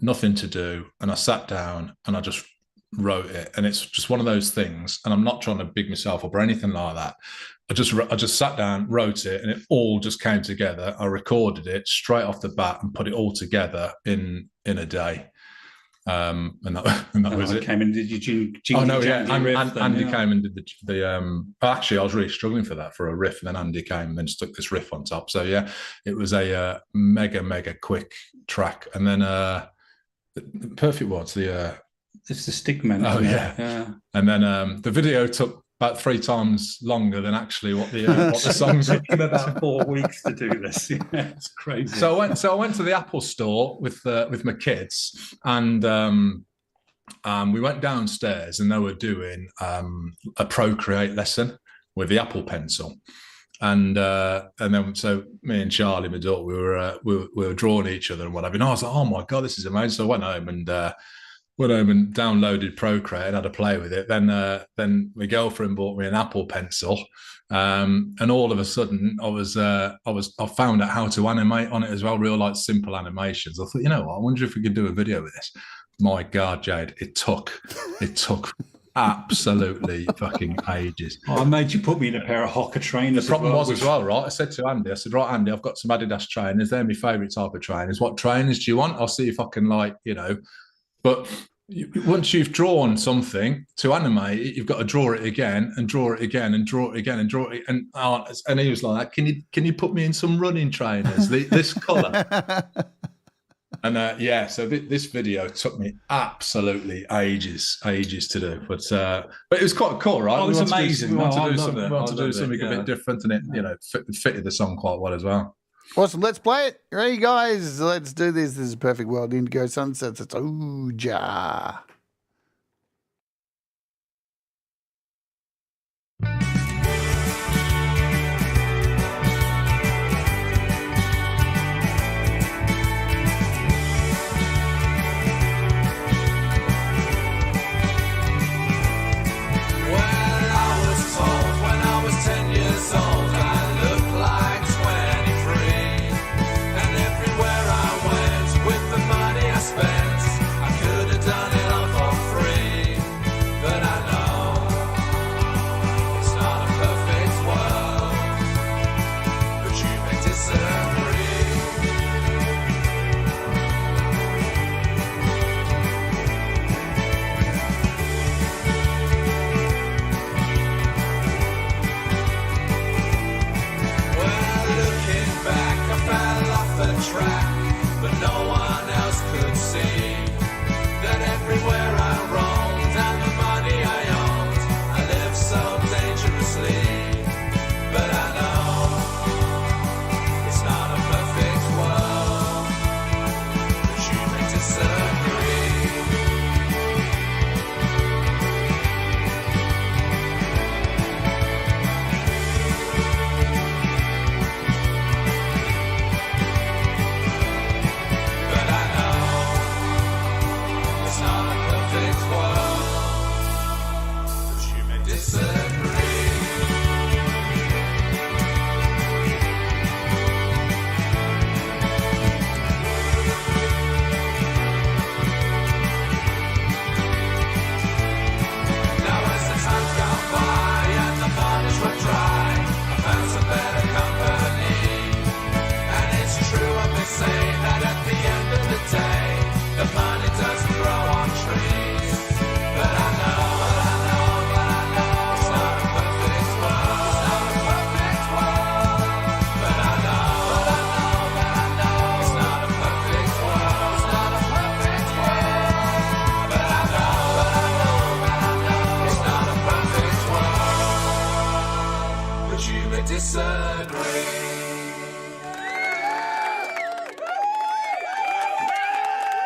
nothing to do, and I sat down and I just wrote it. And it's just one of those things, and I'm not trying to big myself up or anything like that. I just sat down, wrote it, and it all just came together. I recorded it straight off the bat and put it all together in a day. And that was it. Came and did you Andy came and did the actually I was really struggling for a riff, and then Andy came and then stuck this riff on top. So yeah, it was a mega quick track. And then the Perfect World's it's the Stickman. Oh yeah. And then the video took about 3 times longer than actually what the songs were. About 4 weeks to do this. Yeah, it's crazy. So I went to the Apple store with my kids, and we went downstairs, and they were doing a Procreate lesson with the Apple Pencil, and then so me and Charlie, my daughter, we were drawing each other and whatever. And I was like, oh my God, this is amazing. So I went home and downloaded Procreate and had a play with it. Then my girlfriend bought me an Apple Pencil, and all of a sudden I found out how to animate on it as well, real like simple animations. I thought, you know what, I wonder if we could do a video with this. My God, Jade, it took absolutely fucking ages. I made you put me in a pair of Hoka trainers. The problem was as well, right? I said to Andy, I said, right, Andy, I've got some Adidas trainers. They're my favourite type of trainers. What trainers do you want? I'll see if I can, like, you know. But once you've drawn something to animate it, you've got to draw it again and draw it again and draw it again and draw it. And he was like, can you put me in some running trainers? This colour. And so this video took me absolutely ages to do, but it was quite cool, right? Oh, it was amazing. We want to do something a bit different, and it, you know, fitted the song quite well as well. Awesome. Let's play it. Ready, guys? Let's do this. This is Perfect World, Indigo Sunsets. It's Ooja.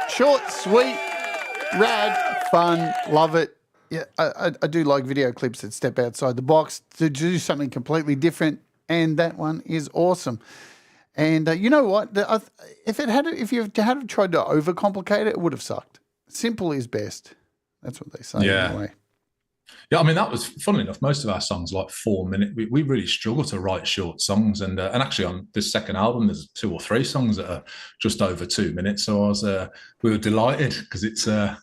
Short, sweet, rad, fun, love it. Yeah, I do like video clips that step outside the box to do something completely different, and that one is awesome. And you know what? If you had tried to overcomplicate it, it would have sucked. Simple is best. That's what they say anyway. Yeah, I mean, that was, funnily enough, most of our songs like 4 minutes. We really struggle to write short songs. And actually on this second album, there's 2 or 3 songs that are just over 2 minutes. So we were delighted because it's a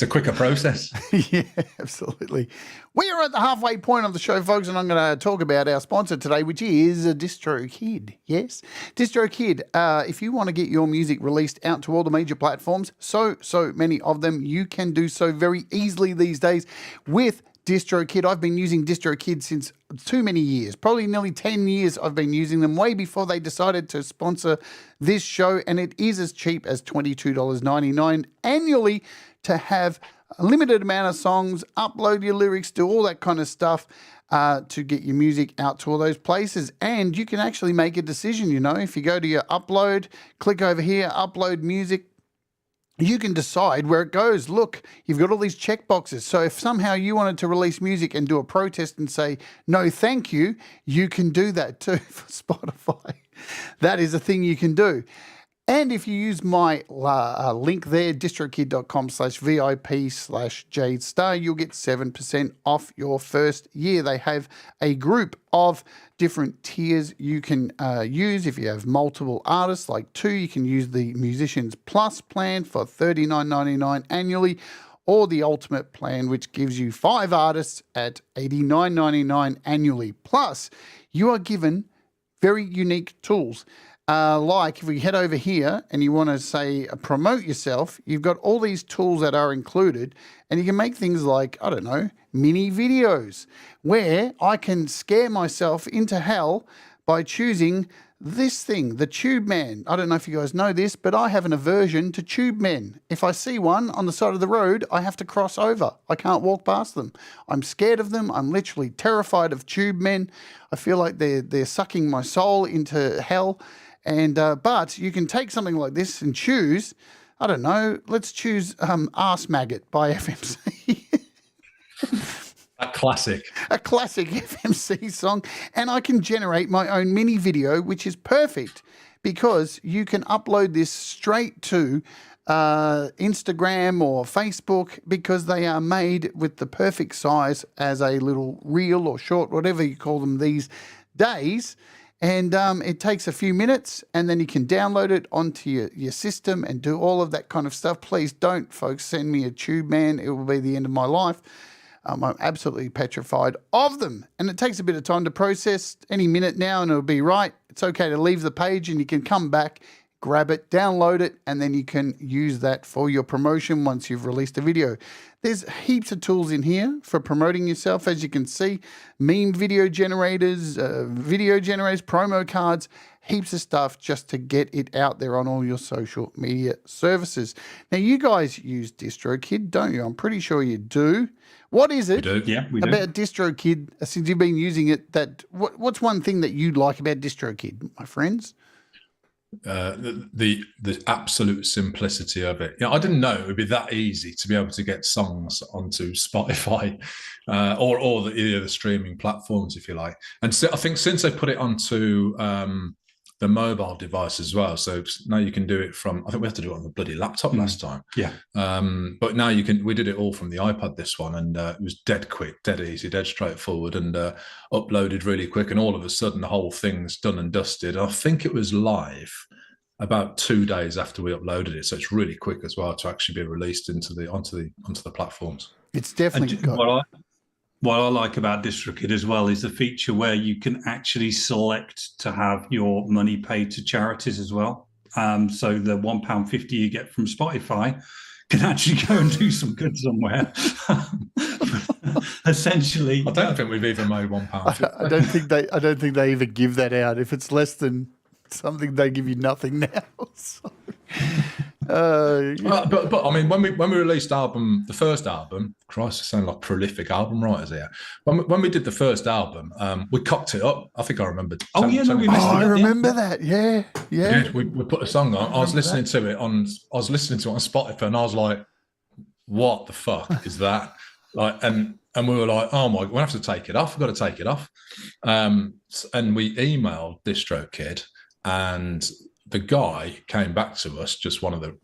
quicker process. Yeah, absolutely. We are at the halfway point of the show, folks, and I'm going to talk about our sponsor today, which is DistroKid. Yes, DistroKid. If you want to get your music released out to all the major platforms, so many of them, you can do so very easily these days with DistroKid. I've been using DistroKid since too many years, probably nearly 10 years I've been using them, way before they decided to sponsor this show, and it is as cheap as $22.99 annually to have a limited amount of songs, upload your lyrics, do all that kind of stuff to get your music out to all those places. And you can actually make a decision, you know, if you go to your upload, click over here, upload music, you can decide where it goes. Look, you've got all these check boxes. So if somehow you wanted to release music and do a protest and say, no, thank you, you can do that too for Spotify. That is a thing you can do. And if you use my link there, distrokid.com/VIP/Jade Starr, you'll get 7% off your first year. They have a group of different tiers you can use. If you have multiple artists, like 2, you can use the Musicians Plus plan for $39.99 annually. or the ultimate plan, which gives you 5 artists at $89.99 annually. Plus, you are given very unique tools. Like if we head over here and you want to say promote yourself, you've got all these tools that are included, and you can make things like, I don't know, mini videos where I can scare myself into hell by choosing this thing, the Tube Man. I don't know if you guys know this, but I have an aversion to Tube Men. If I see one on the side of the road, I have to cross over. I can't walk past them. I'm scared of them. I'm literally terrified of Tube Men. I feel like they're sucking my soul into hell. And but you can take something like this and choose, I don't know, let's choose Arse Maggot by FMC. A classic. A classic FMC song. And I can generate my own mini video, which is perfect because you can upload this straight to Instagram or Facebook because they are made with the perfect size as a little reel or short, whatever you call them these days. And it takes a few minutes and then you can download it onto your system and do all of that kind of stuff. Please don't, folks, send me a Tube Man. It will be the end of my life. I'm absolutely petrified of them. And it takes a bit of time to process, any minute now, and it'll be right. It's okay to leave the page and you can come back, grab it, download it, and then you can use that for your promotion once you've released a video. There's heaps of tools in here for promoting yourself, as you can see. Meme video generators, promo cards, heaps of stuff just to get it out there on all your social media services. Now, you guys use DistroKid, don't you? I'm pretty sure you do. What is it we do. about DistroKid, since you've been using it, what's one thing that you like about DistroKid, my friends? The absolute simplicity of it. I didn't know it would be that easy to be able to get songs onto Spotify or the streaming platforms, if you like. And so I think since they put it onto the mobile device as well, so now you can do it from, I think we had to do it on the bloody laptop last time. Yeah. But now we did it all from the iPad this one, and it was dead quick, dead easy, dead straightforward, and uploaded really quick, and all of a sudden the whole thing's done and dusted. I think it was live about 2 days after we uploaded it, so it's really quick as well to actually be released onto the platforms. It's definitely What I like about DistroKid as well is the feature where you can actually select to have your money paid to charities as well. So the £1.50 you get from Spotify can actually go and do some good somewhere. Essentially, I don't think we've even made £1. I don't think they even give that out. If it's less than something, they give you nothing now. So, but I mean, when we released the first album, Christ, I sound like prolific album writers here. When we did the first album, we cocked it up. I think I remember. I remember that. Yeah. We put a song on. I was listening to it on Spotify, and I was like, "What the fuck is that?" Like, and we were like, "Oh my, we have to take it off. We've got to take it off." And we emailed DistroKid, and the guy came back to us, just one of the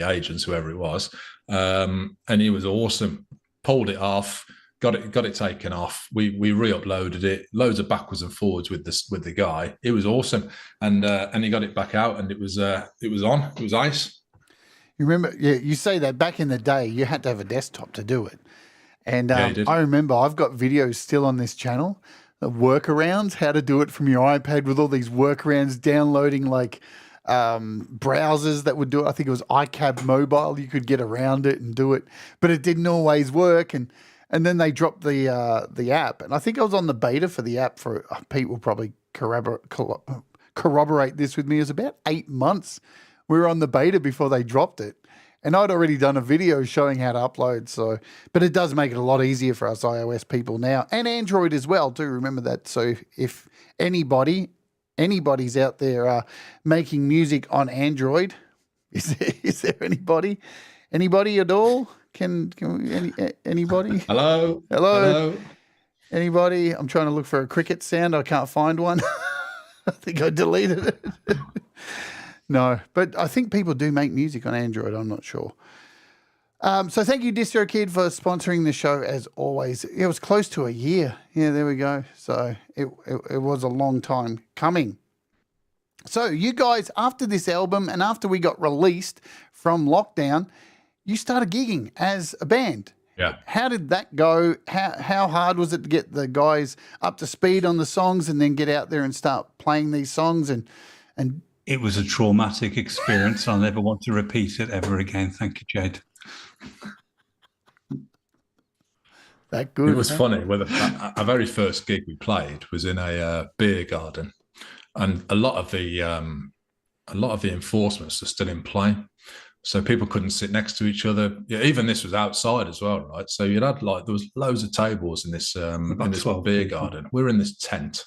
agents, whoever it was, and he was awesome. Pulled it off, got it taken off. We re-uploaded it, loads of backwards and forwards with the guy. It was awesome, and he got it back out, and it was on. It was ice. You remember? Yeah, you say that back in the day, you had to have a desktop to do it, and I remember I've got videos still on this channel of workarounds, how to do it from your iPad with all these workarounds, downloading like browsers that would do it. I think it was iCab Mobile. You could get around it and do it, but it didn't always work. And then they dropped the app. And I think I was on the beta for the app for Pete will probably corroborate this with me. It was about 8 months. We were on the beta before they dropped it. And I'd already done a video showing how to upload. So, but it does make it a lot easier for us iOS people now, and Android as well. Do remember that. So if anybody's out there making music on Android, is there anybody at all? Can anybody? Hello. Anybody? I'm trying to look for a cricket sound. I can't find one. I think I deleted it. No, but I think people do make music on Android. I'm not sure. So thank you, DistroKid, for sponsoring the show as always. It was close to a year. Yeah, there we go. So it was a long time coming. So you guys, after this album and after we got released from lockdown, you started gigging as a band. Yeah. How did that go? How hard was it to get the guys up to speed on the songs and then get out there and start playing these songs? And It was a traumatic experience. I'll never want to repeat it ever again. Thank you, Jade. that good. It was funny. Our very first gig we played was in a beer garden, and a lot of the enforcements are still in play. So people couldn't sit next to each other. Yeah, even this was outside as well, right? So you'd had there was loads of tables in this beer garden. We're in this tent,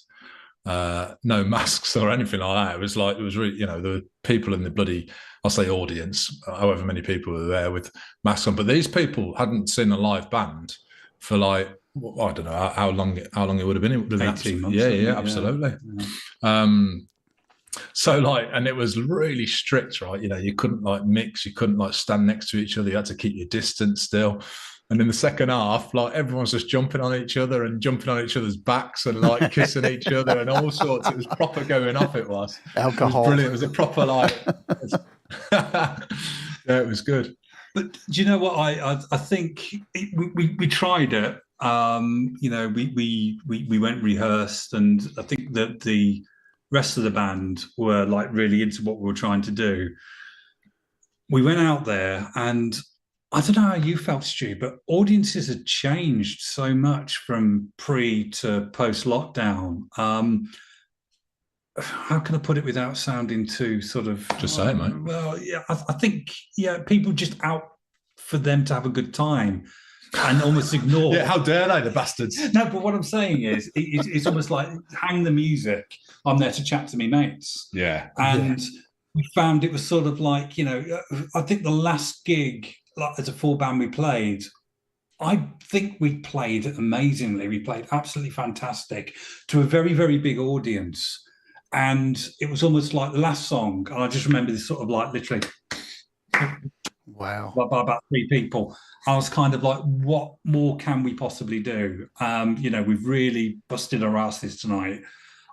no masks or anything like that. It was really, there were people in the bloody, I'll say audience, however many people were there with masks on. But these people hadn't seen a live band for I don't know how long it would have been. It would have been 18 months. Yeah, absolutely. Yeah. So and it was really strict, right? You couldn't mix, you couldn't stand next to each other. You had to keep your distance still. And in the second half, everyone's just jumping on each other and jumping on each other's backs and kissing each other and all sorts. It was proper going off. It was alcohol. It was brilliant. It was a proper yeah, it was good. But do you know what? I think we tried it. We went rehearsed, and I think that the rest of the band were really into what we were trying to do. We went out there, and I don't know how you felt, Stu, but audiences had changed so much from pre to post lockdown. How can I put it without sounding too sort of just say it, mate? Well, yeah, I think people just out for them to have a good time and almost ignore. Yeah, how dare they, the bastards? No, but what I'm saying is, it's almost like hang the music. I'm there to chat to me mates. Yeah, and we found it was sort of I think the last gig as a full band we played, I think we played amazingly. We played absolutely fantastic to a very, very big audience. And it was almost like the last song. And I just remember this sort of literally, wow, by about 3 people. I was kind of what more can we possibly do? We've really busted our asses tonight.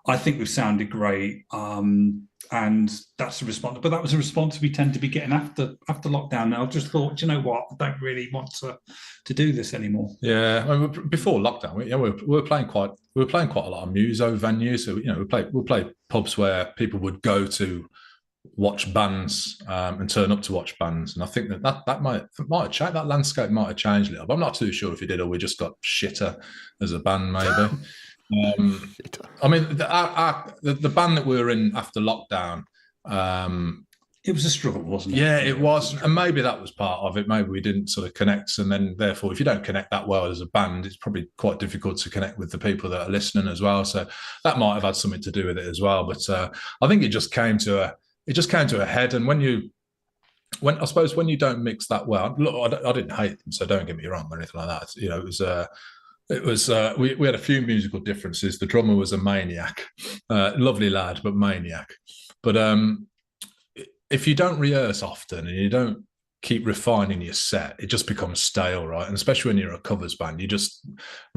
I think we've sounded great. And that's a response. But that was a response we tend to be getting after lockdown. Now I just thought, you know what? I don't really want to do this anymore. Yeah, before lockdown, we were playing quite a lot of muso venues. So we play pubs where people would go to watch bands and turn up to watch bands. And I think that might have changed. That landscape might have changed a little. But I'm not too sure if it did, or we just got shitter as a band, maybe. I mean, the band that we were in after lockdown, it was a struggle, wasn't it? Yeah, it was, and maybe that was part of it. Maybe we didn't sort of connect, and then therefore, if you don't connect that well as a band, it's probably quite difficult to connect with the people that are listening as well. So that might have had something to do with it as well. But I think it just came to a head, and when you don't mix that well, look, I didn't hate them, so don't get me wrong or anything like that. It was we had a few musical differences. The drummer was a maniac, lovely lad, but maniac. But if you don't rehearse often and you don't keep refining your set, it just becomes stale, right? And especially when you're a covers band, you just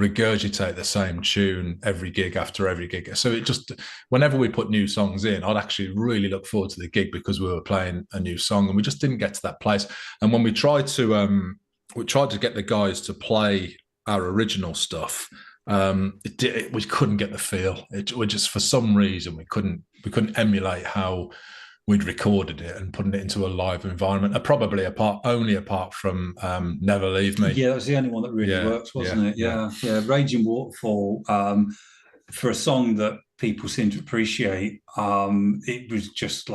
regurgitate the same tune every gig after every gig. So it just, whenever we put new songs in, I'd actually really look forward to the gig because we were playing a new song, and we just didn't get to that place. And when we tried to get the guys to play our original stuff, we couldn't get the feel. We just, for some reason, we couldn't emulate how we'd recorded it and putting it into a live environment. Probably apart from Never Leave Me. Yeah, that was the only one that really worked, wasn't it? Yeah. Raging Waterfall, for a song that people seem to appreciate, it was just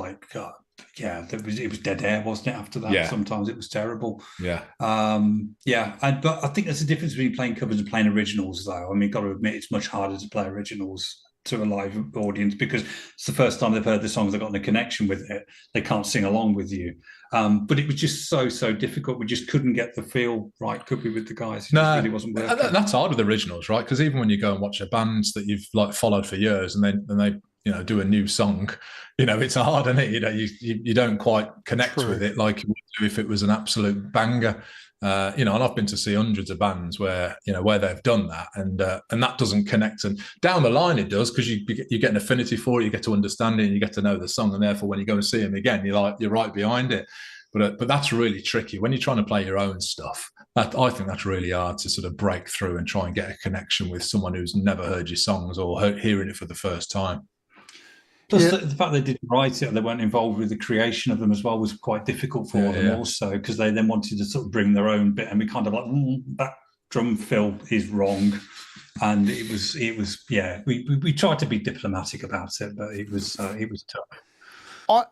it was dead air, wasn't it? After that, sometimes it was terrible. Yeah, but I think there's a difference between playing covers and playing originals, though. I mean, got to admit, it's much harder to play originals to a live audience because it's the first time they've heard the songs, they've got a connection with it. They can't sing along with you. But it was just so difficult. We just couldn't get the feel right, could we, with the guys? It just really wasn't working. That's hard with originals, right? Because even when you go and watch a band that you've followed for years, and they do a new song, it's hard, isn't it? You don't quite connect with it like you would do if it was an absolute banger. And I've been to see hundreds of bands where they've done that, and that doesn't connect. And down the line, it does, because you get an affinity for it, you get to understand it, and you get to know the song, and therefore, when you go and see them again, you're right behind it. But that's really tricky when you're trying to play your own stuff. I think that's really hard to sort of break through and try and get a connection with someone who's never heard your songs or hearing it for the first time. Plus, the fact they didn't write it, or they weren't involved with the creation of them as well, was quite difficult for them also, because they then wanted to sort of bring their own bit, and we kind of like, that drum fill is wrong. And it was we tried to be diplomatic about it, but it was tough.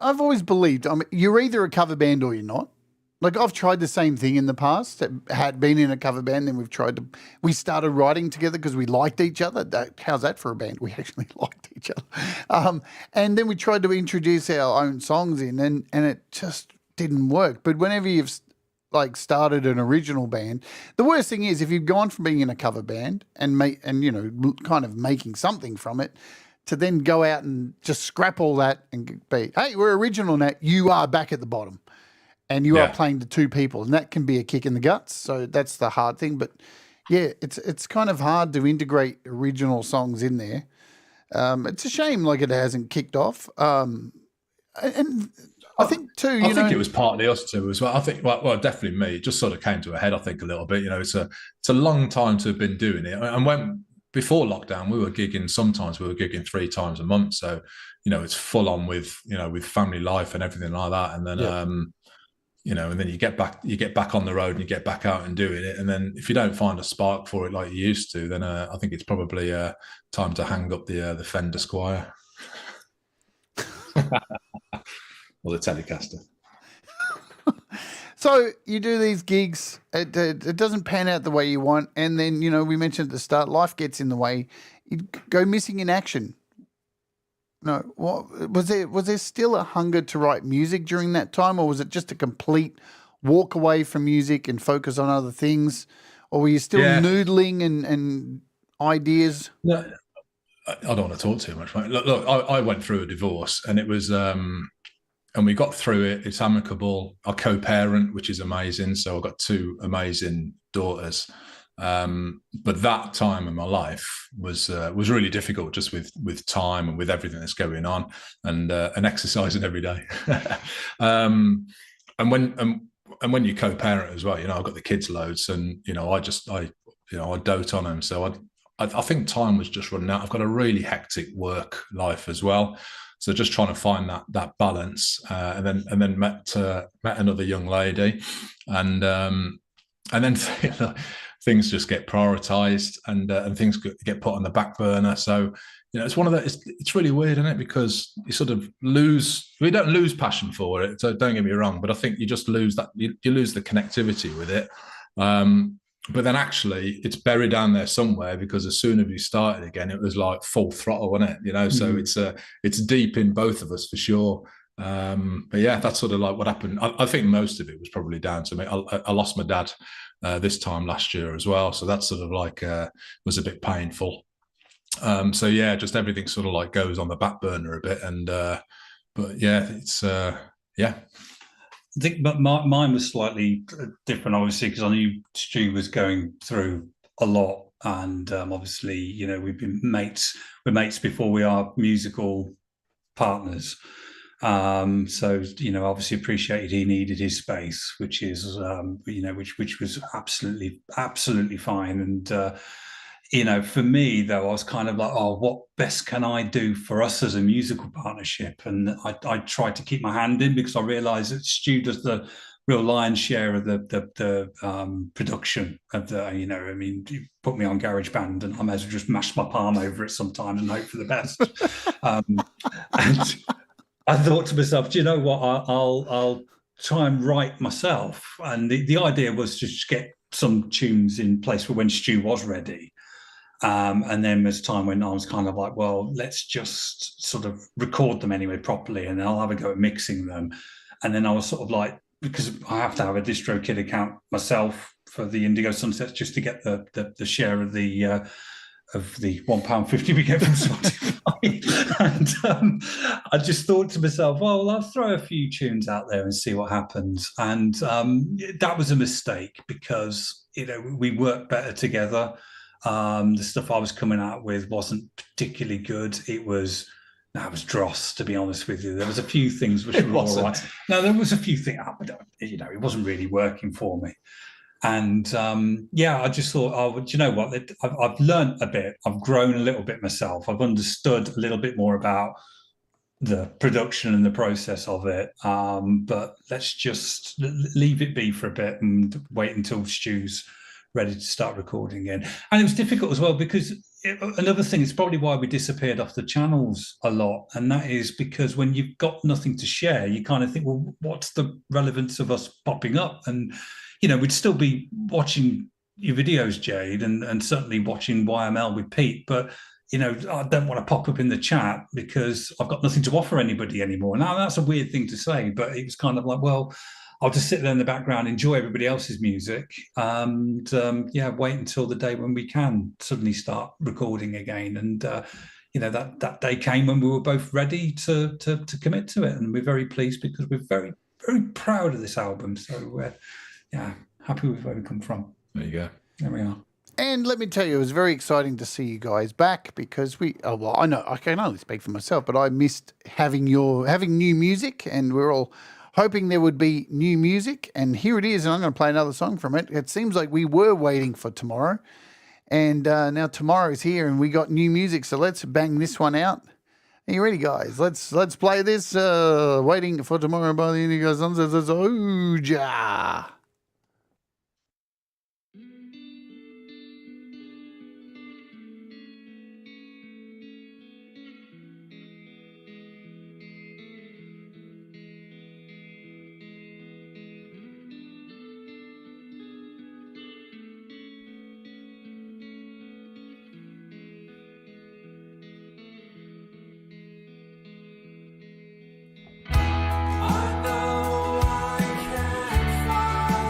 I've always believed, you're either a cover band or you're not. Like, I've tried the same thing in the past, had been in a cover band, then we started writing together because we liked each other. How's that for a band? We actually liked each other. And then we tried to introduce our own songs in, and it just didn't work. But whenever you've like started an original band, the worst thing is if you've gone from being in a cover band and kind of making something from it, to then go out and just scrap all that and be, hey, we're original now, you are back at the bottom. And you are playing to two people, and that can be a kick in the guts. So that's the hard thing. But yeah, it's kind of hard to integrate original songs in there. It's a shame, like, it hasn't kicked off. And I think too, I think it was partly us too as well. I think, well, definitely me. It just sort of came to a head, I think, a little bit. It's a long time to have been doing it. And before lockdown, we were gigging. Sometimes we were gigging 3 times a month. So it's full on with with family life and everything like that. And then and then you get back on the road and you get back out and doing it. And then if you don't find a spark for it like you used to, then I think it's probably time to hang up the Fender Squire or the Telecaster. So you do these gigs, it doesn't pan out the way you want, and then we mentioned at the start, life gets in the way. You go missing in action. No, what was there still a hunger to write music during that time, or was it just a complete walk away from music and focus on other things, or were you still noodling and ideas? No, I don't want to talk too much. Look, I went through a divorce, and it was, and we got through it. It's amicable. I co-parent, which is amazing. So I've got 2 amazing daughters. But that time in my life was really difficult, just with time and with everything that's going on, and exercising every day. And when you co-parent as well, I've got the kids loads, and I dote on them. So I think time was just running out. I've got a really hectic work life as well, so just trying to find that balance. And then met another young lady, and then things just get prioritized, and things get put on the back burner. So it's one of the. It's really weird, isn't it? Because you sort of we don't lose passion for it. So don't get me wrong, but I think you just lose that. You lose the connectivity with it. But then actually, it's buried down there somewhere, because as soon as we started again, it was like full throttle, wasn't it? So it's deep in both of us for sure. But yeah, that's sort of like what happened. I think most of it was probably down to me. I lost my dad this time last year as well, so that sort of like was a bit painful. So yeah, just everything sort of like goes on the back burner a bit, and but yeah, it's yeah. I think, but mine was slightly different, obviously, because I knew Stu was going through a lot, and obviously, we've been mates. We're mates before we are musical partners. So obviously appreciated he needed his space, which is which was absolutely fine. And for me though, I was kind of like, oh, what best can I do for us as a musical partnership? And I tried to keep my hand in, because I realized that Stu does the real lion's share of the production of the, you put me on GarageBand and I may as well just mash my palm over it sometimes and hope for the best. And I thought to myself, do you know what? I'll try and write myself. And the idea was to just get some tunes in place for when Stu was ready. And then as time went on, I was kind of like, well, let's just sort of record them anyway properly, and then I'll have a go at mixing them. And then I was sort of like, because I have to have a DistroKid account myself for the Indigo Sunsets, just to get the share of the £1.50 we get from Spotify. And I just thought to myself, well, I'll throw a few tunes out there and see what happens. And that was a mistake, because we work better together. The stuff I was coming out with wasn't particularly good. It was That was dross, to be honest with you. There was a few things which It were all wasn't. right. No, there was a few things, it wasn't really working for me. And I just thought, oh, do you know what? I've learned a bit. I've grown a little bit myself. I've understood a little bit more about the production and the process of it. But let's just leave it be for a bit and wait until Stu's ready to start recording again. And it was difficult as well because another thing, it's probably why we disappeared off the channels a lot. And that is because when you've got nothing to share, you kind of think, well, what's the relevance of us popping up? And, we'd still be watching your videos, Jade, and certainly watching YML with Pete. But, I don't want to pop up in the chat because I've got nothing to offer anybody anymore. Now, that's a weird thing to say, but it was kind of like, well, I'll just sit there in the background, enjoy everybody else's music, and wait until the day when we can suddenly start recording again. And that day came when we were both ready to commit to it, and we're very pleased because we're very, very proud of this album. So we're happy with where we come from. There you go. There we are. And let me tell you, it was very exciting to see you guys back because I know I can only speak for myself, but I missed having new music, and we're all hoping there would be new music, and here it is, and I'm going to play another song from it. It seems like we were waiting for tomorrow, and now tomorrow is here, and we got new music, so let's bang this one out. Are you ready, guys? Let's play this, Waiting for Tomorrow by the Indigo Sunsets. It's Oja. I know I can't find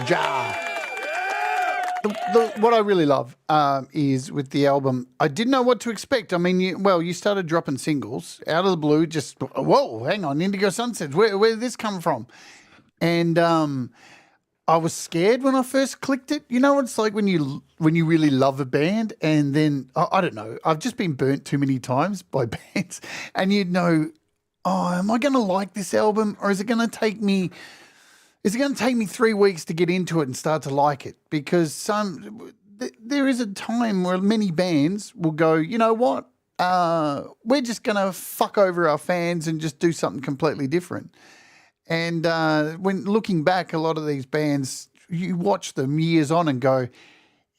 Ja. What I really love is with the album, I didn't know what to expect. I mean, you started dropping singles out of the blue, just, whoa, hang on, Indigo Sunsets, where did this come from? And I was scared when I first clicked it. You know what it's like when you really love a band and then, I don't know, I've just been burnt too many times by bands and you know, am I going to like this album or is it going to take me 3 weeks to get into it and start to like it? Because there is a time where many bands will go, you know what, we're just going to fuck over our fans and just do something completely different. And when looking back, a lot of these bands, you watch them years on and go,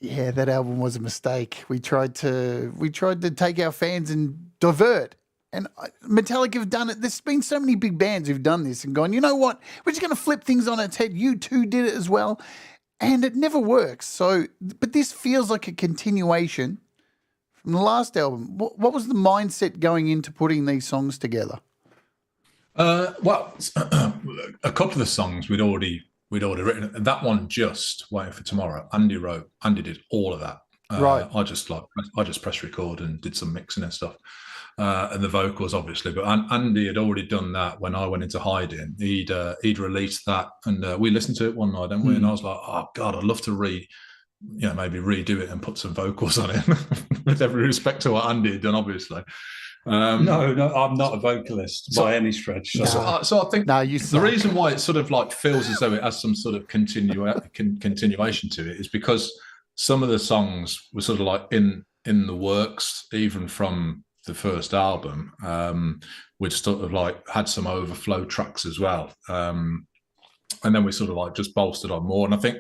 yeah, that album was a mistake. We tried to take our fans and divert. And Metallica have done it. There's been so many big bands who've done this and gone, you know what? We're just going to flip things on its head. U2 did it as well. And it never works. So, but this feels like a continuation from the last album. What was the mindset going into putting these songs together? Well, a couple of the songs we'd already written. That one, Just Waiting for Tomorrow, Andy did all of that. Right. I just pressed record and did some mixing and stuff. And the vocals, obviously, but Andy had already done that when I went into hiding. He'd released that, and we listened to it one night, didn't we? And I was like, "Oh God, I'd love to maybe redo it and put some vocals on it." With every respect to what Andy had done, obviously. No, I'm not a vocalist by any stretch. So I think the reason why it sort of like feels as though it has some sort of continuation to it is because some of the songs were sort of like in the works, even from the first album, which sort of like had some overflow tracks as well. And then we sort of like just bolstered on more. And I think,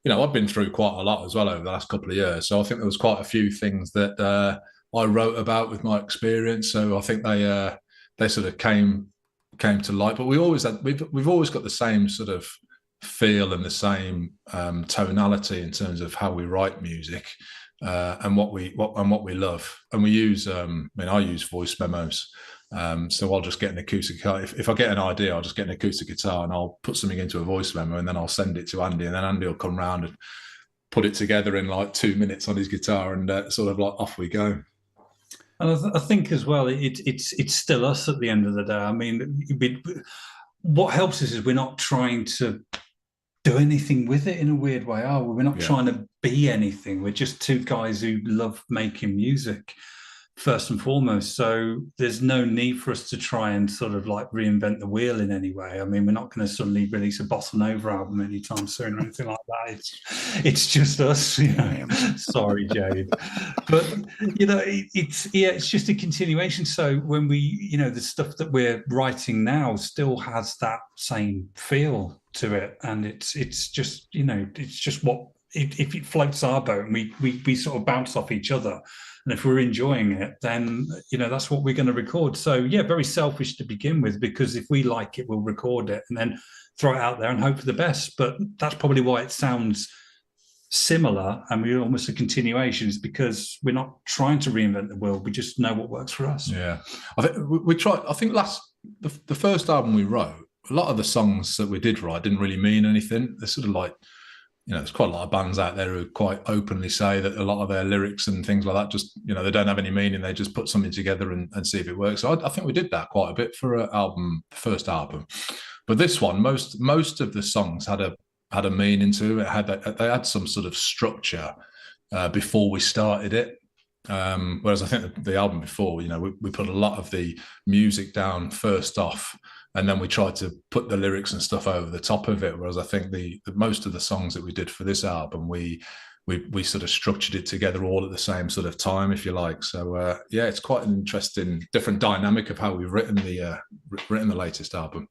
I've been through quite a lot as well over the last couple of years. So I think there was quite a few things that I wrote about with my experience. So I think they sort of came to light. But we've always got the same sort of feel and the same tonality in terms of how we write music. And what we love, and we use. I use voice memos, so I'll just get an acoustic guitar. If I get an idea, I'll just get an acoustic guitar and I'll put something into a voice memo, and then I'll send it to Andy, and then Andy will come round and put it together in like 2 minutes on his guitar, and sort of like off we go. And I think as well, it's still us at the end of the day. I mean, what helps us is we're not trying to do anything with it in a weird way, are we? We're not trying to be anything. We're just two guys who love making music first and foremost. So there's no need for us to try and sort of like reinvent the wheel in any way. I mean, we're not going to suddenly release a Bossa Nova album anytime soon or anything like that. It's just us. Sorry, Jade. But it's just a continuation. So when we, the stuff that we're writing now still has that same feel to it, and it's just it's just what if it floats our boat and we sort of bounce off each other, and if we're enjoying it, then that's what we're going to record. So very selfish to begin with, because if we like it, we'll record it and then throw it out there and hope for the best. But that's probably why it sounds similar and we're almost a continuation, is because we're not trying to reinvent the wheel. We just know what works for us. I think we tried. I think the first album we wrote, a lot of the songs that we did write didn't really mean anything. They're sort of like, there's quite a lot of bands out there who quite openly say that a lot of their lyrics and things like that just, they don't have any meaning. They just put something together and see if it works. So I think we did that quite a bit for the first album. But this one, most of the songs had a meaning to it. They had some sort of structure before we started it. Whereas I think the album before, we put a lot of the music down first off, and then we tried to put the lyrics and stuff over the top of it. Whereas I think the most of the songs that we did for this album, we sort of structured it together all at the same sort of time, if you like. So it's quite an interesting, different dynamic of how we've written the latest album.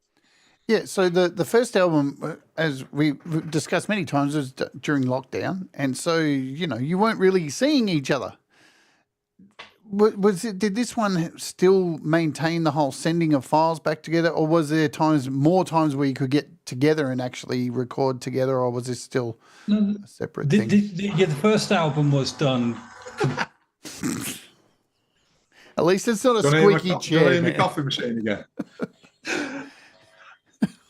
Yeah, so the first album, as we've discussed many times, was during lockdown, and so you weren't really seeing each other. Did this one still maintain the whole sending of files back together, or was there more times where you could get together and actually record together, or was this still a separate thing? The first album was done. At least it's not a squeaky chair. In the coffee machine again.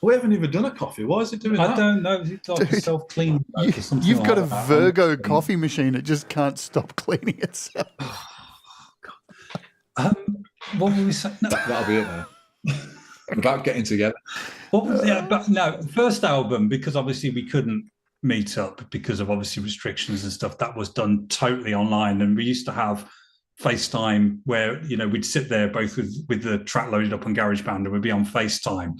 We haven't even done a coffee. Why is it doing I that? don't know. Is it like a self-cleaning? You've got a Virgo coffee machine. It just can't stop cleaning itself. What were we saying? No. That'll be it now. About getting together. What was, yeah, but no, first album, because obviously we couldn't meet up because of obviously restrictions and stuff, that was done totally online. And we used to have FaceTime where, you know, we'd sit there both with the track loaded up on GarageBand and we'd be on FaceTime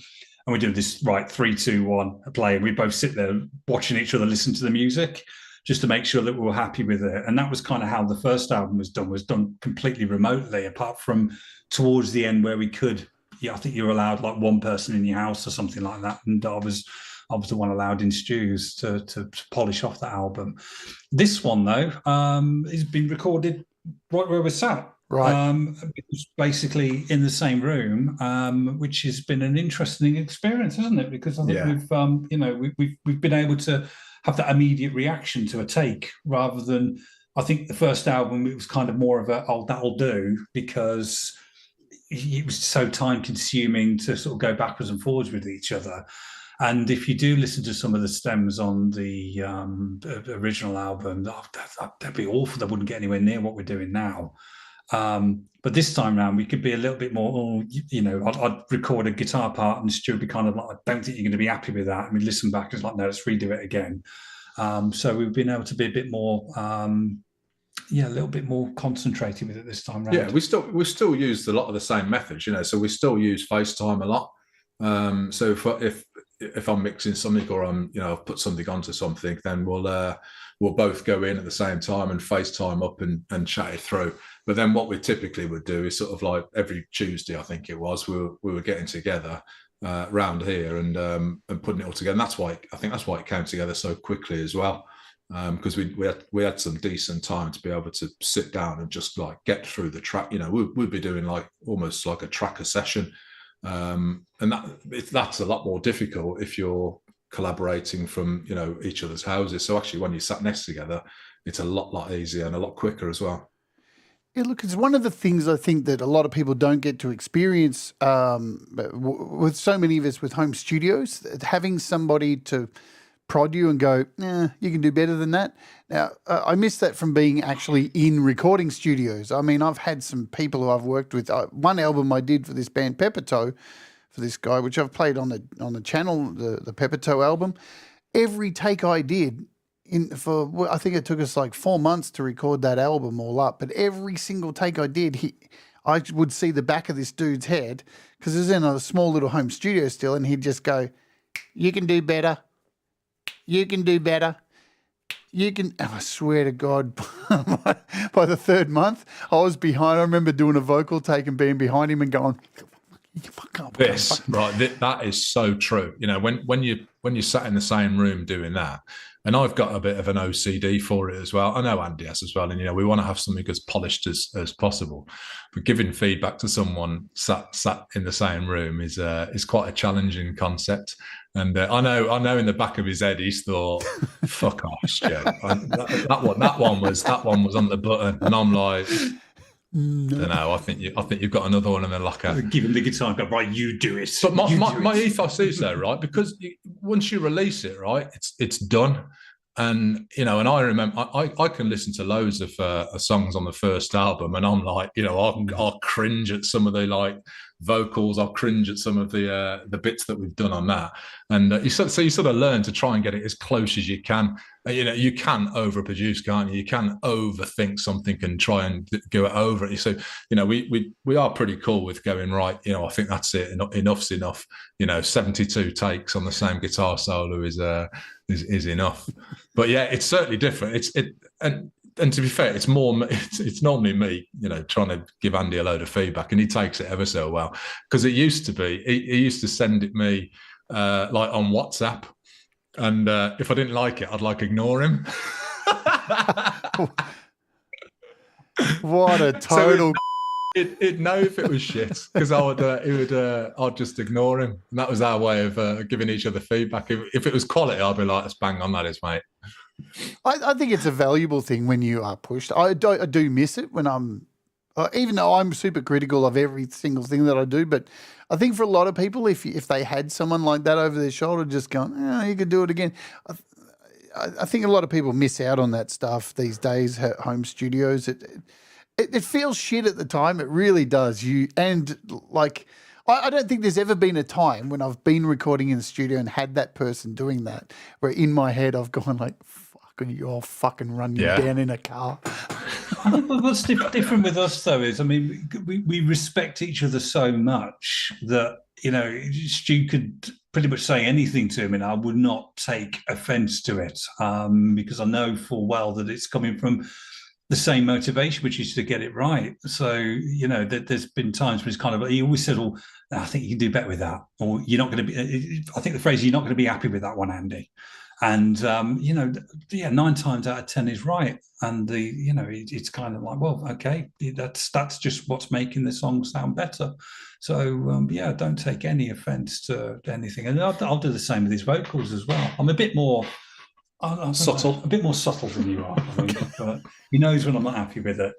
and we'd do this, right, 3, 2, 1, play. And we'd both sit there watching each other listen to the music just to make sure that we were happy with it. And that was kind of how the first album was done completely remotely, apart from towards the end where we could, I think you were allowed like one person in your house or something like that. And I was the one allowed in Stu's to polish off that album. This one, though, has been recorded right where we're sat. Right. It was basically in the same room, which has been an interesting experience, hasn't it? Because I think we've been able to have that immediate reaction to a take rather than, I think the first album, it was kind of more of a, oh, that'll do, because it was so time consuming to sort of go backwards and forwards with each other. And if you do listen to some of the stems on the original album, that'd be awful. They wouldn't get anywhere near what we're doing now. But this time around, we could be a little bit more, I'd record a guitar part and Stu would be kind of like, I don't think you're going to be happy with that. And we'd listen back and it's like, no, let's redo it again. So we've been able to be a bit more, a little bit more concentrated with it this time around. Yeah, we still use a lot of the same methods, so we still use FaceTime a lot. So if I'm mixing something or I've put something onto something, then we'll both go in at the same time and FaceTime up and chat it through. But then what we typically would do is sort of like every Tuesday, I think it was, we were getting together round here and putting it all together. And that's why it came together so quickly as well, because we had some decent time to be able to sit down and just like get through the track. We'd be doing like almost like a tracker session. And that's a lot more difficult if you're collaborating from each other's houses. So actually, when you sat next together, it's a lot easier and a lot quicker as well. Yeah, look, it's one of the things I think that a lot of people don't get to experience with so many of us with home studios, having somebody to prod you and go, you can do better than that. Now, I miss that from being actually in recording studios. I mean, I've had some people who I've worked with. One album I did for this band Peppertoe, for this guy, which I've played on the channel, the Peppertoe album. Every take I did, I think it took us like 4 months to record that album all up, but every single take I did, I would see the back of this dude's head, because it was in a small little home studio still, and he'd just go, you can do better. You can do better. You can. I swear to God, by the third month, I was behind. I remember doing a vocal take and being behind him and going, "Fuck up." That is so true. When you sat in the same room doing that, and I've got a bit of an OCD for it as well. I know Andy has as well, and we want to have something as polished as possible. But giving feedback to someone sat in the same room is quite a challenging concept. And I know in the back of his head he's thought, "Fuck off, Stu." That one was on the button, and I'm like, no. I think you've got another one in the locker. Give him the guitar and go, right, you do it. But my ethos is though, right? Because once you release it, right, it's done. And and I remember I can listen to loads of songs on the first album, and I'm like, I'll cringe at some of the like vocals. I'll cringe at some of the bits that we've done on that. And you sort of learn to try and get it as close as you can. You can overproduce, can't you? You can overthink something and try and go over it. So we are pretty cool with going, right, I think that's it. Enough's enough. 72 takes on the same guitar solo is enough. But yeah, it's certainly different. And to be fair, it's normally me, trying to give Andy a load of feedback, and he takes it ever so well. Because it used to be, he used to send it me like on WhatsApp, and if I didn't like it, I'd like ignore him. What a total. He'd know if it was shit, because I'd just ignore him, and that was our way of giving each other feedback. If it was quality, I'd be like, "Let's bang on, that is, mate." I think it's a valuable thing when you are pushed. I do miss it when I'm Even though I'm super critical of every single thing that I do, but I think for a lot of people, if they had someone like that over their shoulder just going, you could do it again, I think a lot of people miss out on that stuff these days at home studios. It feels shit at the time. It really does. I don't think there's ever been a time when I've been recording in the studio and had that person doing that, where in my head I've gone like, fuck, you all fucking run you down in a car. I think what's different with us, though, is, I mean, we respect each other so much that, Stu could pretty much say anything to me and I would not take offence to it, because I know full well that it's coming from the same motivation, which is to get it right. So, there's been times when it's kind of, he always said, "Oh, I think you can do better with that," or "You're not going to be." I think the phrase, "You're not going to be happy with that one, Andy." And 9 times out of 10 is right. And it's kind of like, well, okay, that's just what's making the song sound better. So don't take any offence to anything. And I'll do the same with his vocals as well. I'm a bit more subtle, a bit more subtle than you are, I think. But he knows when I'm not happy with it.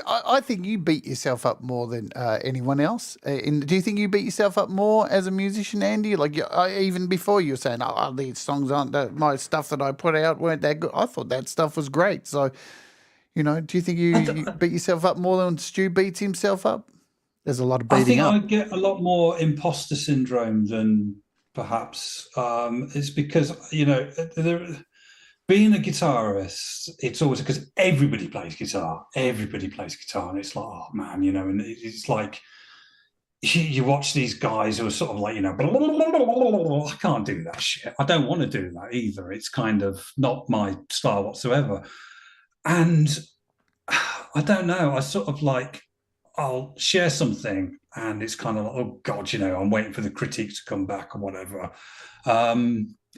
I think you beat yourself up more than anyone else. Do you think you beat yourself up more as a musician, Andy? Like even before you were saying, these songs aren't my stuff that I put out weren't that good. I thought that stuff was great. So, do you think you beat yourself up more than Stu beats himself up? There's a lot of beating up. I think I get a lot more imposter syndrome than perhaps. It's because, being a guitarist, it's always because everybody plays guitar. Everybody plays guitar, and it's like, oh man, and it's like you watch these guys who are sort of like, blah, blah, blah, blah, blah, I can't do that shit. I don't want to do that either. It's kind of not my style whatsoever. And I don't know. I sort of like, I'll share something, and it's kind of like, oh God, I'm waiting for the critique to come back or whatever.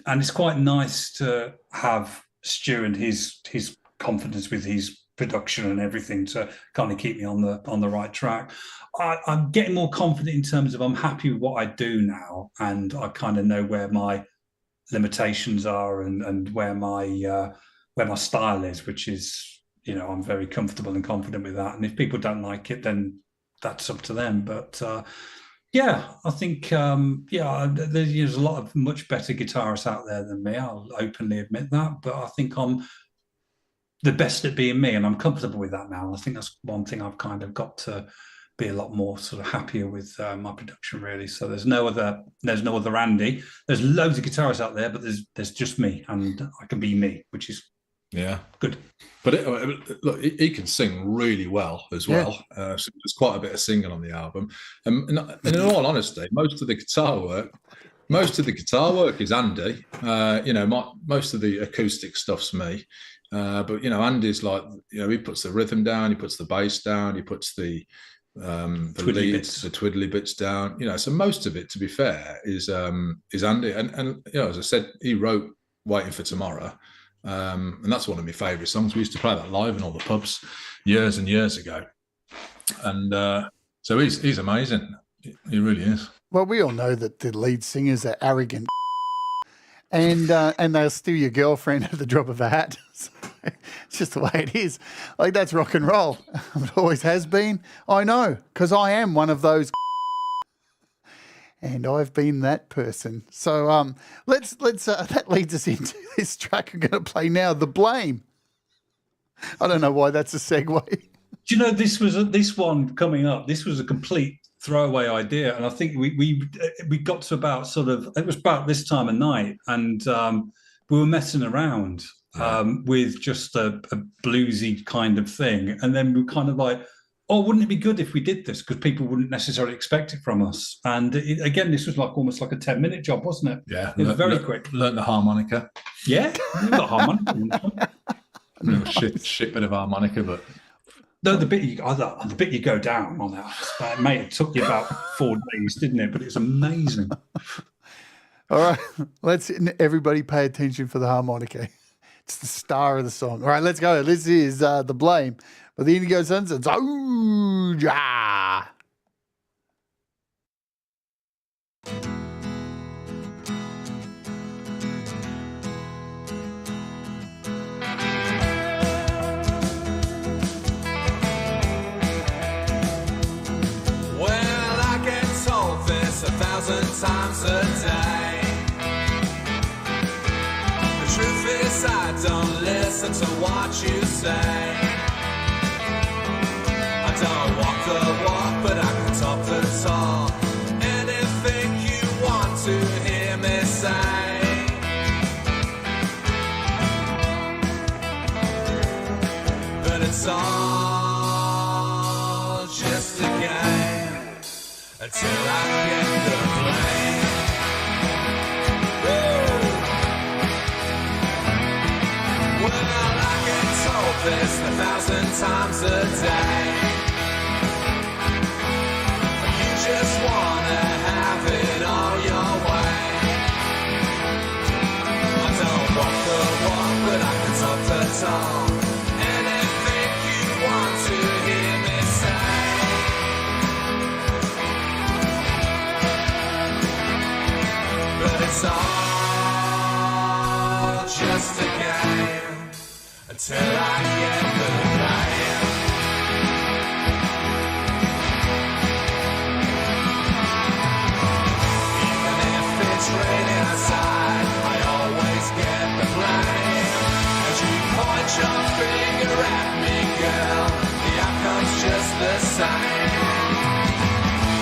And it's quite nice to have Stu and his confidence with his production and everything to kind of keep me on the right track. I'm getting more confident in terms of I'm happy with what I do now, and I kind of know where my limitations are and where my style is, which is, I'm very comfortable and confident with that. And if people don't like it, then that's up to them. But I think, there's a lot of much better guitarists out there than me. I'll openly admit that. But I think I'm the best at being me, and I'm comfortable with that now. I think that's one thing I've kind of got to be a lot more sort of happier with my production, really. So there's no other Andy. There's loads of guitarists out there, but there's just me, and I can be me, which is good. But look, he can sing really well as well. So there's quite a bit of singing on the album. And in all honesty, most of the guitar work is Andy. Most of the acoustic stuff's me. But Andy's like, he puts the rhythm down, he puts the bass down, he puts the leads, the twiddly bits down. So most of it, to be fair, is Andy. And as I said, he wrote "Waiting for Tomorrow." And that's one of my favourite songs. We used to play that live in all the pubs years and years ago. And so he's amazing. He really is. Well, we all know that the lead singers are arrogant and they'll steal your girlfriend at the drop of a hat. So it's just the way it is. Like, that's rock and roll. It always has been. I know, because I am one of those and I've been that person. So let's that leads us into this track I'm going to play now, The Blame. I don't know why that's a segue. Do you know, this one coming up, this was a complete throwaway idea, and I think we got to about it was about this time of night, and we were messing around with just a bluesy kind of thing, and then we were kind of like, oh, wouldn't it be good if we did this? Because people wouldn't necessarily expect it from us. And again, this was almost like a 10-minute job, wasn't it? Yeah. It was very quick. Learned the harmonica. Yeah, the harmonica. shit bit of harmonica, but... No, the bit you go down on that, mate, it took you about 4 days, didn't it? But it's amazing. All right, let's everybody pay attention for the harmonica. It's the star of the song. All right, let's go. This is The Blame by the Indigo Sunsets. Oh, yeah. 1,000 times a day. The truth is I don't listen to what you say. I don't walk the walk, but I can talk the talk. Anything you want to hear me say. But it's all just a game until I get the blame. Well, I get told this 1,000 times a day. You just wanna have it all your way. I don't walk the walk, but I can talk the talk. Anything you want to hear me say. But it's all just a game until I get the blame. Even if it's raining outside, I always get the blame. As you point your finger at me, girl, the outcome's just the same.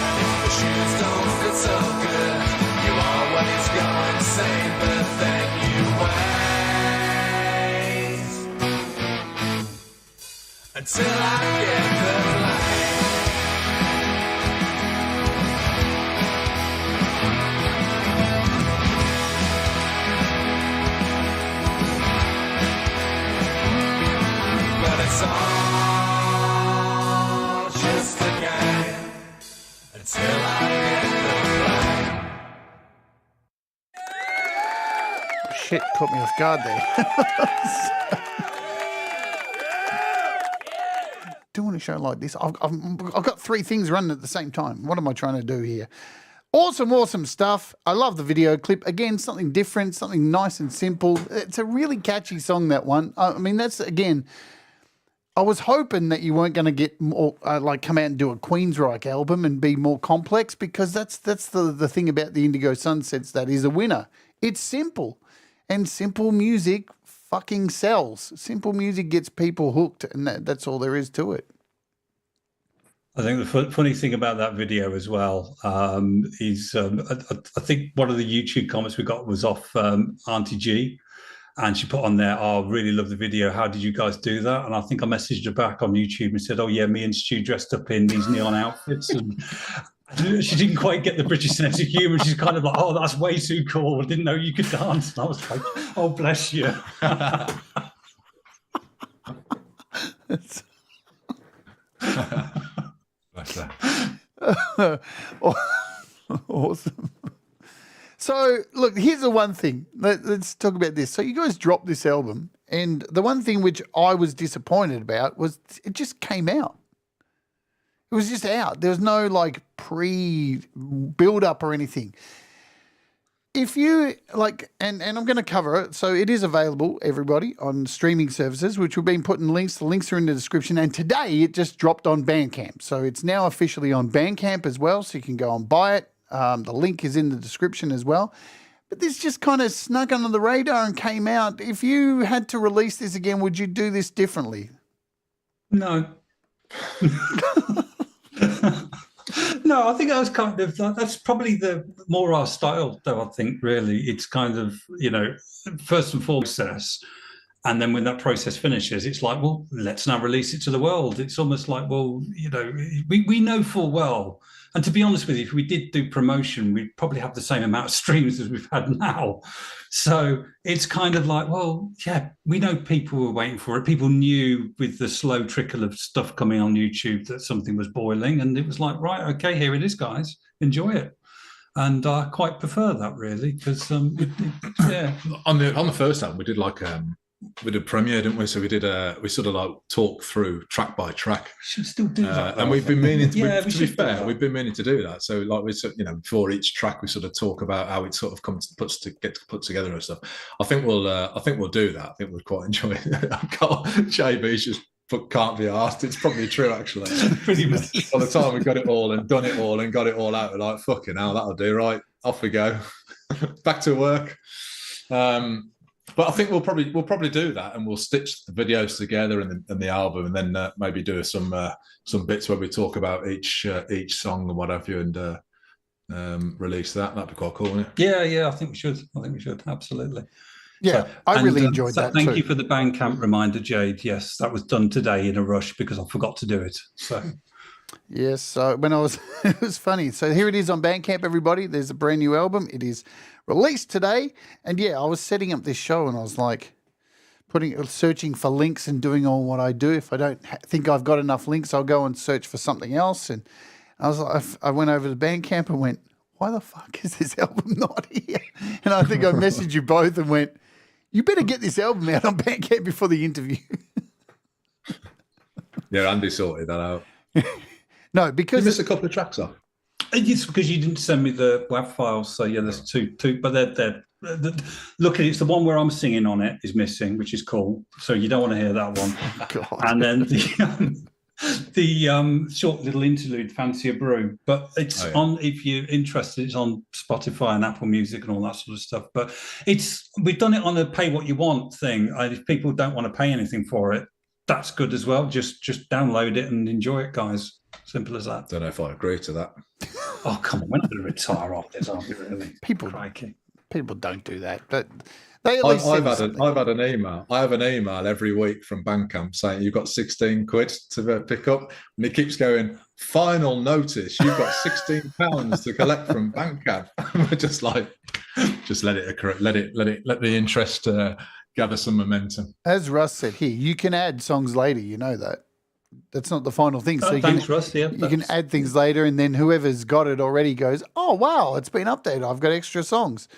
And if the shoes don't fit so good, you always go insane, but then you wait until I get the blame. But it's all just a game until I get the blame. Shit, caught me off guard there. Doing a show like this, I've got three things running at the same time. What am I trying to do here? Awesome stuff. I love the video clip. Again, something different, something nice and simple. It's a really catchy song, that one. I mean, that's, again, I was hoping that you weren't going to get more, come out and do a Queensryche album and be more complex, because that's the thing about the Indigo Sunsets that is a winner. It's simple, and simple music fucking sells. Simple music gets people hooked, and that's all there is to it. I think the funny thing about that video as well is I think one of the YouTube comments we got was off Auntie G, and she put on there, "Oh, I really love the video. How did you guys do that?" And I think I messaged her back on YouTube and said, "Oh yeah, me and Stu dressed up in these neon outfits." And she didn't quite get the British sense of humour. She's kind of like, "Oh, that's way too cool. I didn't know you could dance." And I was like, "Oh, bless you." Awesome. So, look, here's the one thing. Let's talk about this. So you guys dropped this album, and the one thing which I was disappointed about was it just came out. It was just out. There was no, like, pre-build-up or anything. If you, like, and I'm going to cover it, so it is available, everybody, on streaming services, which we've been putting links. The links are in the description, and today it just dropped on Bandcamp. So it's now officially on Bandcamp as well, so you can go and buy it. The link is in the description as well. But this just kind of snuck under the radar and came out. If you had to release this again, would you do this differently? No. No, I think that was kind of, that's probably the more our style, though, I think, really. It's kind of, first and foremost process. And then when that process finishes, it's like, well, let's now release it to the world. It's almost like, well, we know full well. And to be honest with you, if we did do promotion, we'd probably have the same amount of streams as we've had now. So it's kind of like, well, yeah, we know people were waiting for it. People knew with the slow trickle of stuff coming on YouTube that something was boiling. And it was like, right, okay, here it is, guys. Enjoy it. And I quite prefer that, really, because, yeah. On the first album, we did we did premiere, didn't we? So we sort of like talk through track by track. Should still do that. And we've been meaning to, to be fair, we've been meaning to do that. So like before each track, we sort of talk about how it sort of gets put together and stuff. I think we'll do that. I think we'll quite enjoy it. JB's just but can't be asked. It's probably true, actually. Pretty much. By the time we got it all and done it all and got it all out, we're like, fucking hell, that'll do. Right, off we go. Back to work. But I think we'll probably do that, and we'll stitch the videos together and the album, and then maybe do some bits where we talk about each song and what have you, and release that. That'd be quite cool, wouldn't it? Yeah. I think we should. Absolutely. Yeah, So, I really enjoyed that. Thank you for the Bandcamp reminder, Jade. Yes, that was done today in a rush because I forgot to do it. So. Yes, so when I was, it was funny. So here it is on Bandcamp, everybody. There's a brand new album. It is released today. And yeah, I was setting up this show and I was like searching for links and doing all what I do. If I don't think I've got enough links, I'll go and search for something else. And I was like, I went over to Bandcamp and went, why the fuck is this album not here? And I think I messaged you both and went, you better get this album out on Bandcamp before the interview. Yeah, Andy sorted that out. No, because you missed a couple of tracks off. It's because you didn't send me the WAV files. So yeah, there's two, but they're look at it. It's the one where I'm singing on it is missing, which is cool. So you don't want to hear that one. God. And then the short little interlude, Fancy a Brew. But it's on, if you're interested, it's on Spotify and Apple Music and all that sort of stuff. But we've done it on a pay what you want thing. And if people don't want to pay anything for it, that's good as well. Just download it and enjoy it, guys. Simple as that. Don't know if I agree to that. Oh, come on. We're not going to retire off this, aren't we, really? People don't do that. But they at least I've had an email. I have an email every week from Bandcamp saying you've got 16 quid to pick up. And it keeps going, final notice, you've got £16 to collect from Bandcamp. We're just like, just let the interest gather some momentum. As Russ said here, you can add songs later, you know that. That's not the final thing. So thanks, Russ. Yeah, you can add things later, and then whoever's got it already goes, oh, wow, it's been updated. I've got extra songs.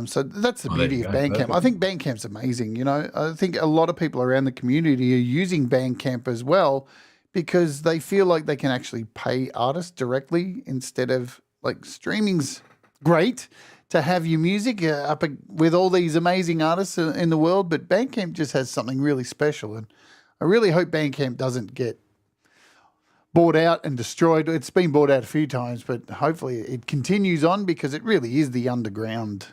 So that's the beauty of Bandcamp. Perfect. I think Bandcamp's amazing. You know, I think a lot of people around the community are using Bandcamp as well because they feel like they can actually pay artists directly instead of like streaming's great to have your music up with all these amazing artists in the world, but Bandcamp just has something really special. And I really hope Bandcamp doesn't get bought out and destroyed. It's been bought out a few times, but hopefully it continues on because it really is the underground,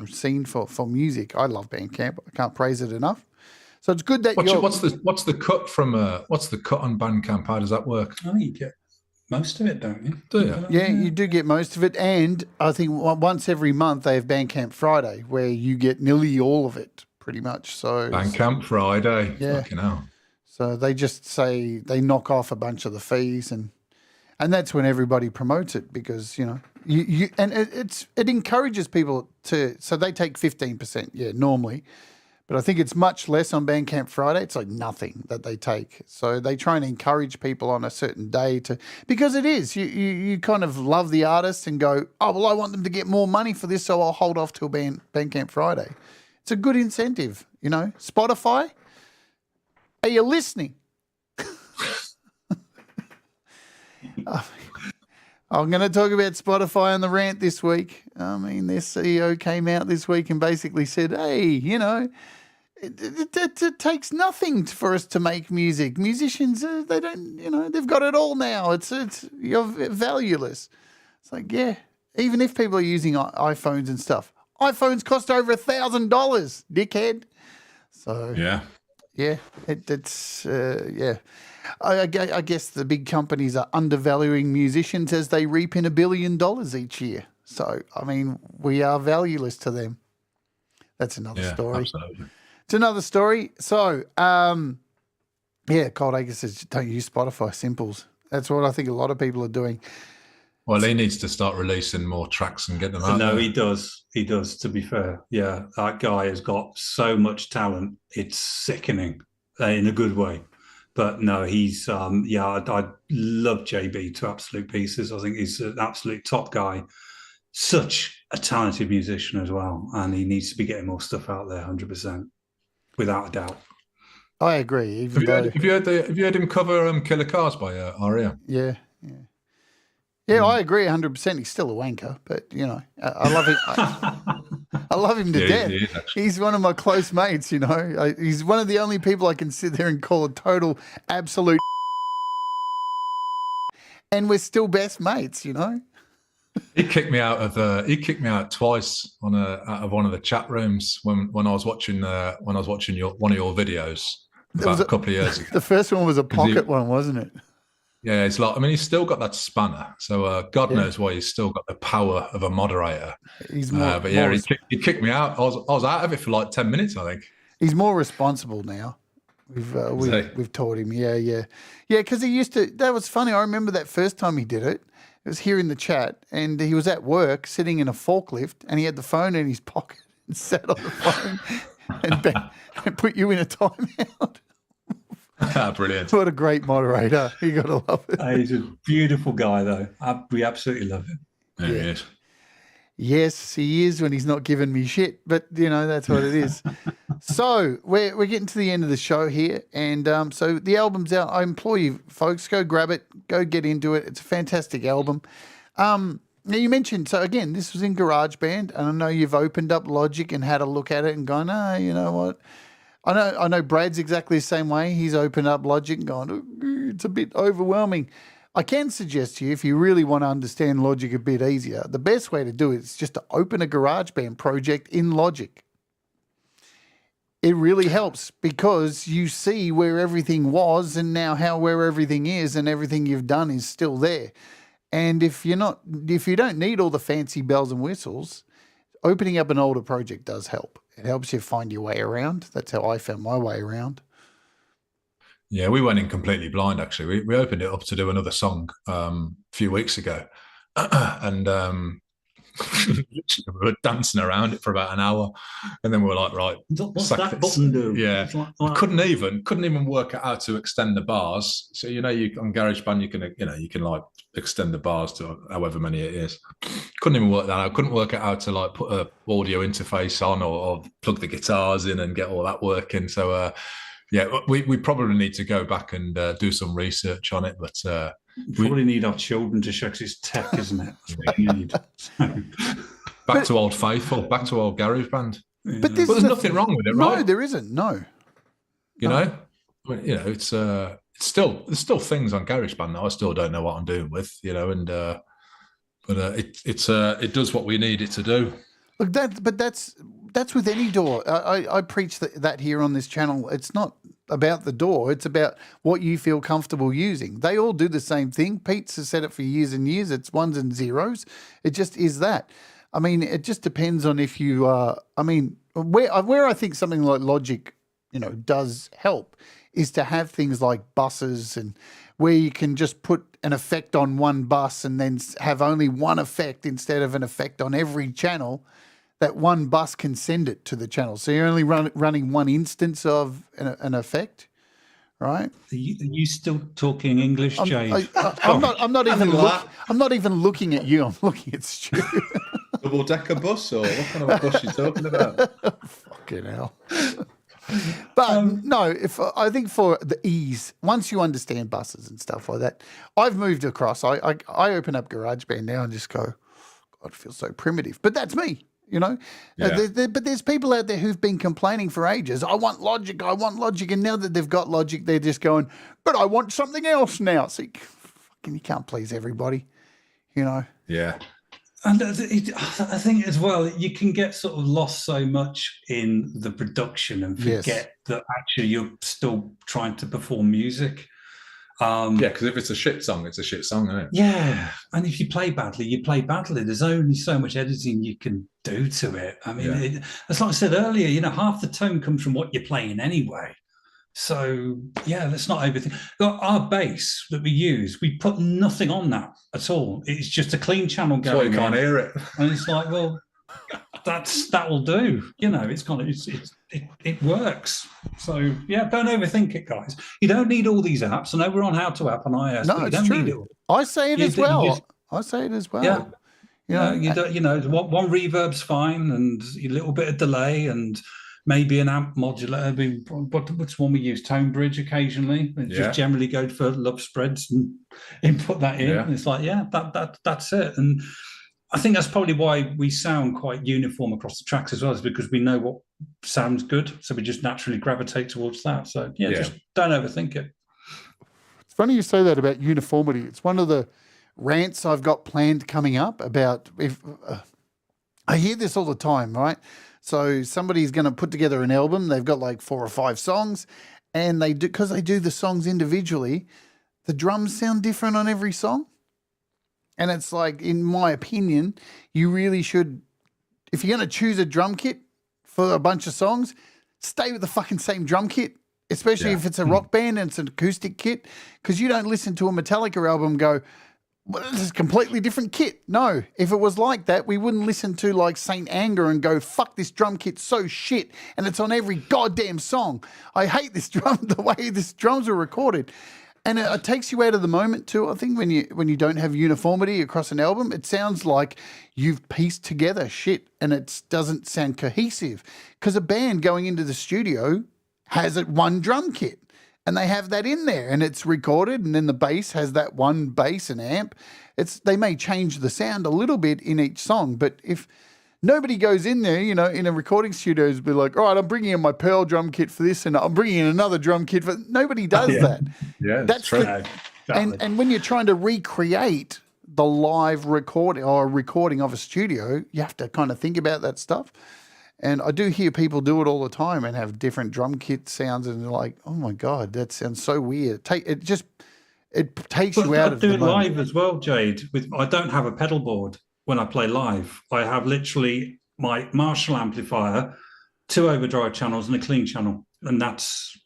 scene for music. I love Bandcamp. I can't praise it enough. So it's good that what's the cut from what's the cut on Bandcamp? How does that work? Oh, you get most of it, don't you? Do you? Yeah, you do get most of it. And I think once every month they have Bandcamp Friday where you get nearly all of it. Pretty much. So Bandcamp Friday. Yeah. Fucking hell. So they just say they knock off a bunch of the fees and that's when everybody promotes it because, you it encourages people to, so they take 15%, normally. But I think it's much less on Bandcamp Friday. It's like nothing that they take. So they try and encourage people on a certain day because it is. You kind of love the artist and go, oh, well, I want them to get more money for this, so I'll hold off till Bandcamp Friday. It's a good incentive, Spotify, are you listening? I'm going to talk about Spotify on the rant this week. I mean, their CEO came out this week and basically said, hey, it takes nothing for us to make music. Musicians, they don't, they've got it all now. You're valueless. It's like, yeah, even if people are using iPhones and stuff. iPhones cost over $1,000, dickhead. So yeah, it's I guess the big companies are undervaluing musicians as they reap in $1 billion each year. So I mean, we are valueless to them. That's another story. Absolutely. It's another story. So Cold Acre says don't use Spotify simples. That's what I think a lot of people are doing. Well, he needs to start releasing more tracks and get them out. No, he does. He does, to be fair. Yeah, that guy has got so much talent. It's sickening in a good way. But no, he's, I love JB to absolute pieces. I think he's an absolute top guy. Such a talented musician as well. And he needs to be getting more stuff out there, 100%, without a doubt. I agree. Have you heard him cover Killer Cars by R.E.M.? Yeah. Yeah, I agree 100%. He's still a wanker, but I love it. I love him to Yeah, death. he is, actually. He's one of my close mates, you know. He's one of the only people I can sit there and call a total absolute and we're still best mates, you know. He kicked me out twice out of one of the chat rooms when I was watching one of your videos about a couple of years ago. The first one was a pocket one, wasn't it? Yeah, it's like, I mean, he's still got that spanner, so God knows why he's still got the power of a moderator. He's more, but yeah, he kicked me out. I was out of it for like 10 minutes, I think. He's more responsible now. We've taught him, yeah. Because he used to. That was funny. I remember that first time he did it. It was here in the chat, and he was at work, sitting in a forklift, and he had the phone in his pocket and sat on the phone and put you in a timeout. Brilliant! What a great moderator! You got to love it. He's a beautiful guy, though. We absolutely love him. Yeah, he is. Yes, he is when he's not giving me shit, but you know that's what it is. So we're getting to the end of the show here, and so the album's out. I implore you, folks, go grab it, go get into it. It's a fantastic album. Now you mentioned, so again, this was in GarageBand, and I know you've opened up Logic and had a look at it and gone, you know what? I know Brad's exactly the same way. He's opened up Logic and gone, it's a bit overwhelming. I can suggest to you, if you really want to understand Logic a bit easier, the best way to do it is just to open a GarageBand project in Logic. It really helps because you see where everything was and now where everything is, and everything you've done is still there. And if you don't need all the fancy bells and whistles, opening up an older project does help. It helps you find your way around. That's how I found my way around. Yeah, we went in completely blind, actually. We opened it up to do another song a few weeks ago. And we were dancing around it for about an hour. And then we were like, right. What's that button do? Yeah. Couldn't even work out how to extend the bars. So, you know, on GarageBand, you can like extend the bars to however many it is. Couldn't even work that out. Couldn't work out how to like put a audio interface on or plug the guitars in and get all that working. So, yeah, we probably need to go back and do some research on it, but we probably need our children to show us it's tech, isn't it? That's what we need. Back to old faithful, back to old GarageBand. Yeah. But there's nothing wrong with it, right? No, there isn't. No, you know, it's there's still things on GarageBand that I still don't know what I'm doing with, you know, and but it does what we need it to do. Look, that's with any door. I preach that here on this channel. It's not about the door. It's about what you feel comfortable using. They all do the same thing. Pete's has said it for years and years. It's ones and zeros. It just is that. I mean, it just depends on if you I mean, where I think something like Logic, you know, does help is to have things like buses and where you can just put an effect on one bus and then have only one effect instead of an effect on every channel. That one bus can send it to the channel. So you're only running one instance of an effect, right? Are you still talking English, Jade? I'm not even looking at you. I'm looking at Stu. Double-decker bus, or what kind of a bus are you talking about? Fucking hell. But no, I think for the ease, once you understand buses and stuff like that, I've moved across. I open up GarageBand now and just go, God, it feels so primitive. But that's me. You know, yeah. But there's people out there who've been complaining for ages. I want Logic, and now that they've got Logic, they're just going, but I want something else now. So you can't please everybody, you know. Yeah. And I think as well, you can get sort of lost so much in the production and forget that actually you're still trying to perform music. Yeah, because if it's a shit song, it's a shit song, isn't it? Yeah, and if you play badly, you play badly. There's only so much editing you can do to it. I mean, it's like I said earlier, you know, half the tone comes from what you're playing anyway. So, yeah, let's not overthink. Our bass that we use, we put nothing on that at all. It's just a clean channel going. That's why you can't hear it. And it's like, well, that will do. You know, it works. So yeah, don't overthink it, guys. You don't need all these apps. I know we're on How to App on iOS. No, but you it's don't true. need it all. I say it as well. I say it as well. Yeah. You know, you don't. You know, one reverb's fine, and a little bit of delay, and maybe an amp modulator. What's one we use? Tone bridge occasionally. Just generally go for love spreads and input that in. Yeah. And it's like, that's it. And I think that's probably why we sound quite uniform across the tracks as well, is because we know what sounds good, so we just naturally gravitate towards that. So just don't overthink it. It's funny you say that about uniformity. It's one of the rants I've got planned coming up about if I hear this all the time, right? So somebody's going to put together an album. They've got like 4 or 5 songs, and because they do the songs individually, the drums sound different on every song. And it's like, in my opinion, you really should, if you're going to choose a drum kit for a bunch of songs, stay with the fucking same drum kit, especially if it's a rock band and it's an acoustic kit, because you don't listen to a Metallica album and go, well, this is a completely different kit. No, if it was like that, we wouldn't listen to like Saint Anger and go, fuck, this drum kit's so shit and it's on every goddamn song. I hate this drum, the way these drums are recorded. And it takes you out of the moment too. I think when you don't have uniformity across an album, it sounds like you've pieced together shit and it doesn't sound cohesive. Because a band going into the studio has one drum kit. And they have that in there and it's recorded, and then the bass has that one bass and amp. They may change the sound a little bit in each song, but if nobody goes in there, in a recording studio, be like, all right, I'm bringing in my Pearl drum kit for this and I'm bringing in another drum kit for... Nobody does that. Yeah, that's true. And when you're trying to recreate the live recording or recording of a studio, you have to kind of think about that stuff. And I do hear people do it all the time and have different drum kit sounds, and they're like, "Oh my god, that sounds so weird." It takes you out of the moment. I do it live as well, Jade. I don't have a pedal board when I play live. I have literally my Marshall amplifier, 2 overdrive channels, and a clean channel, and that's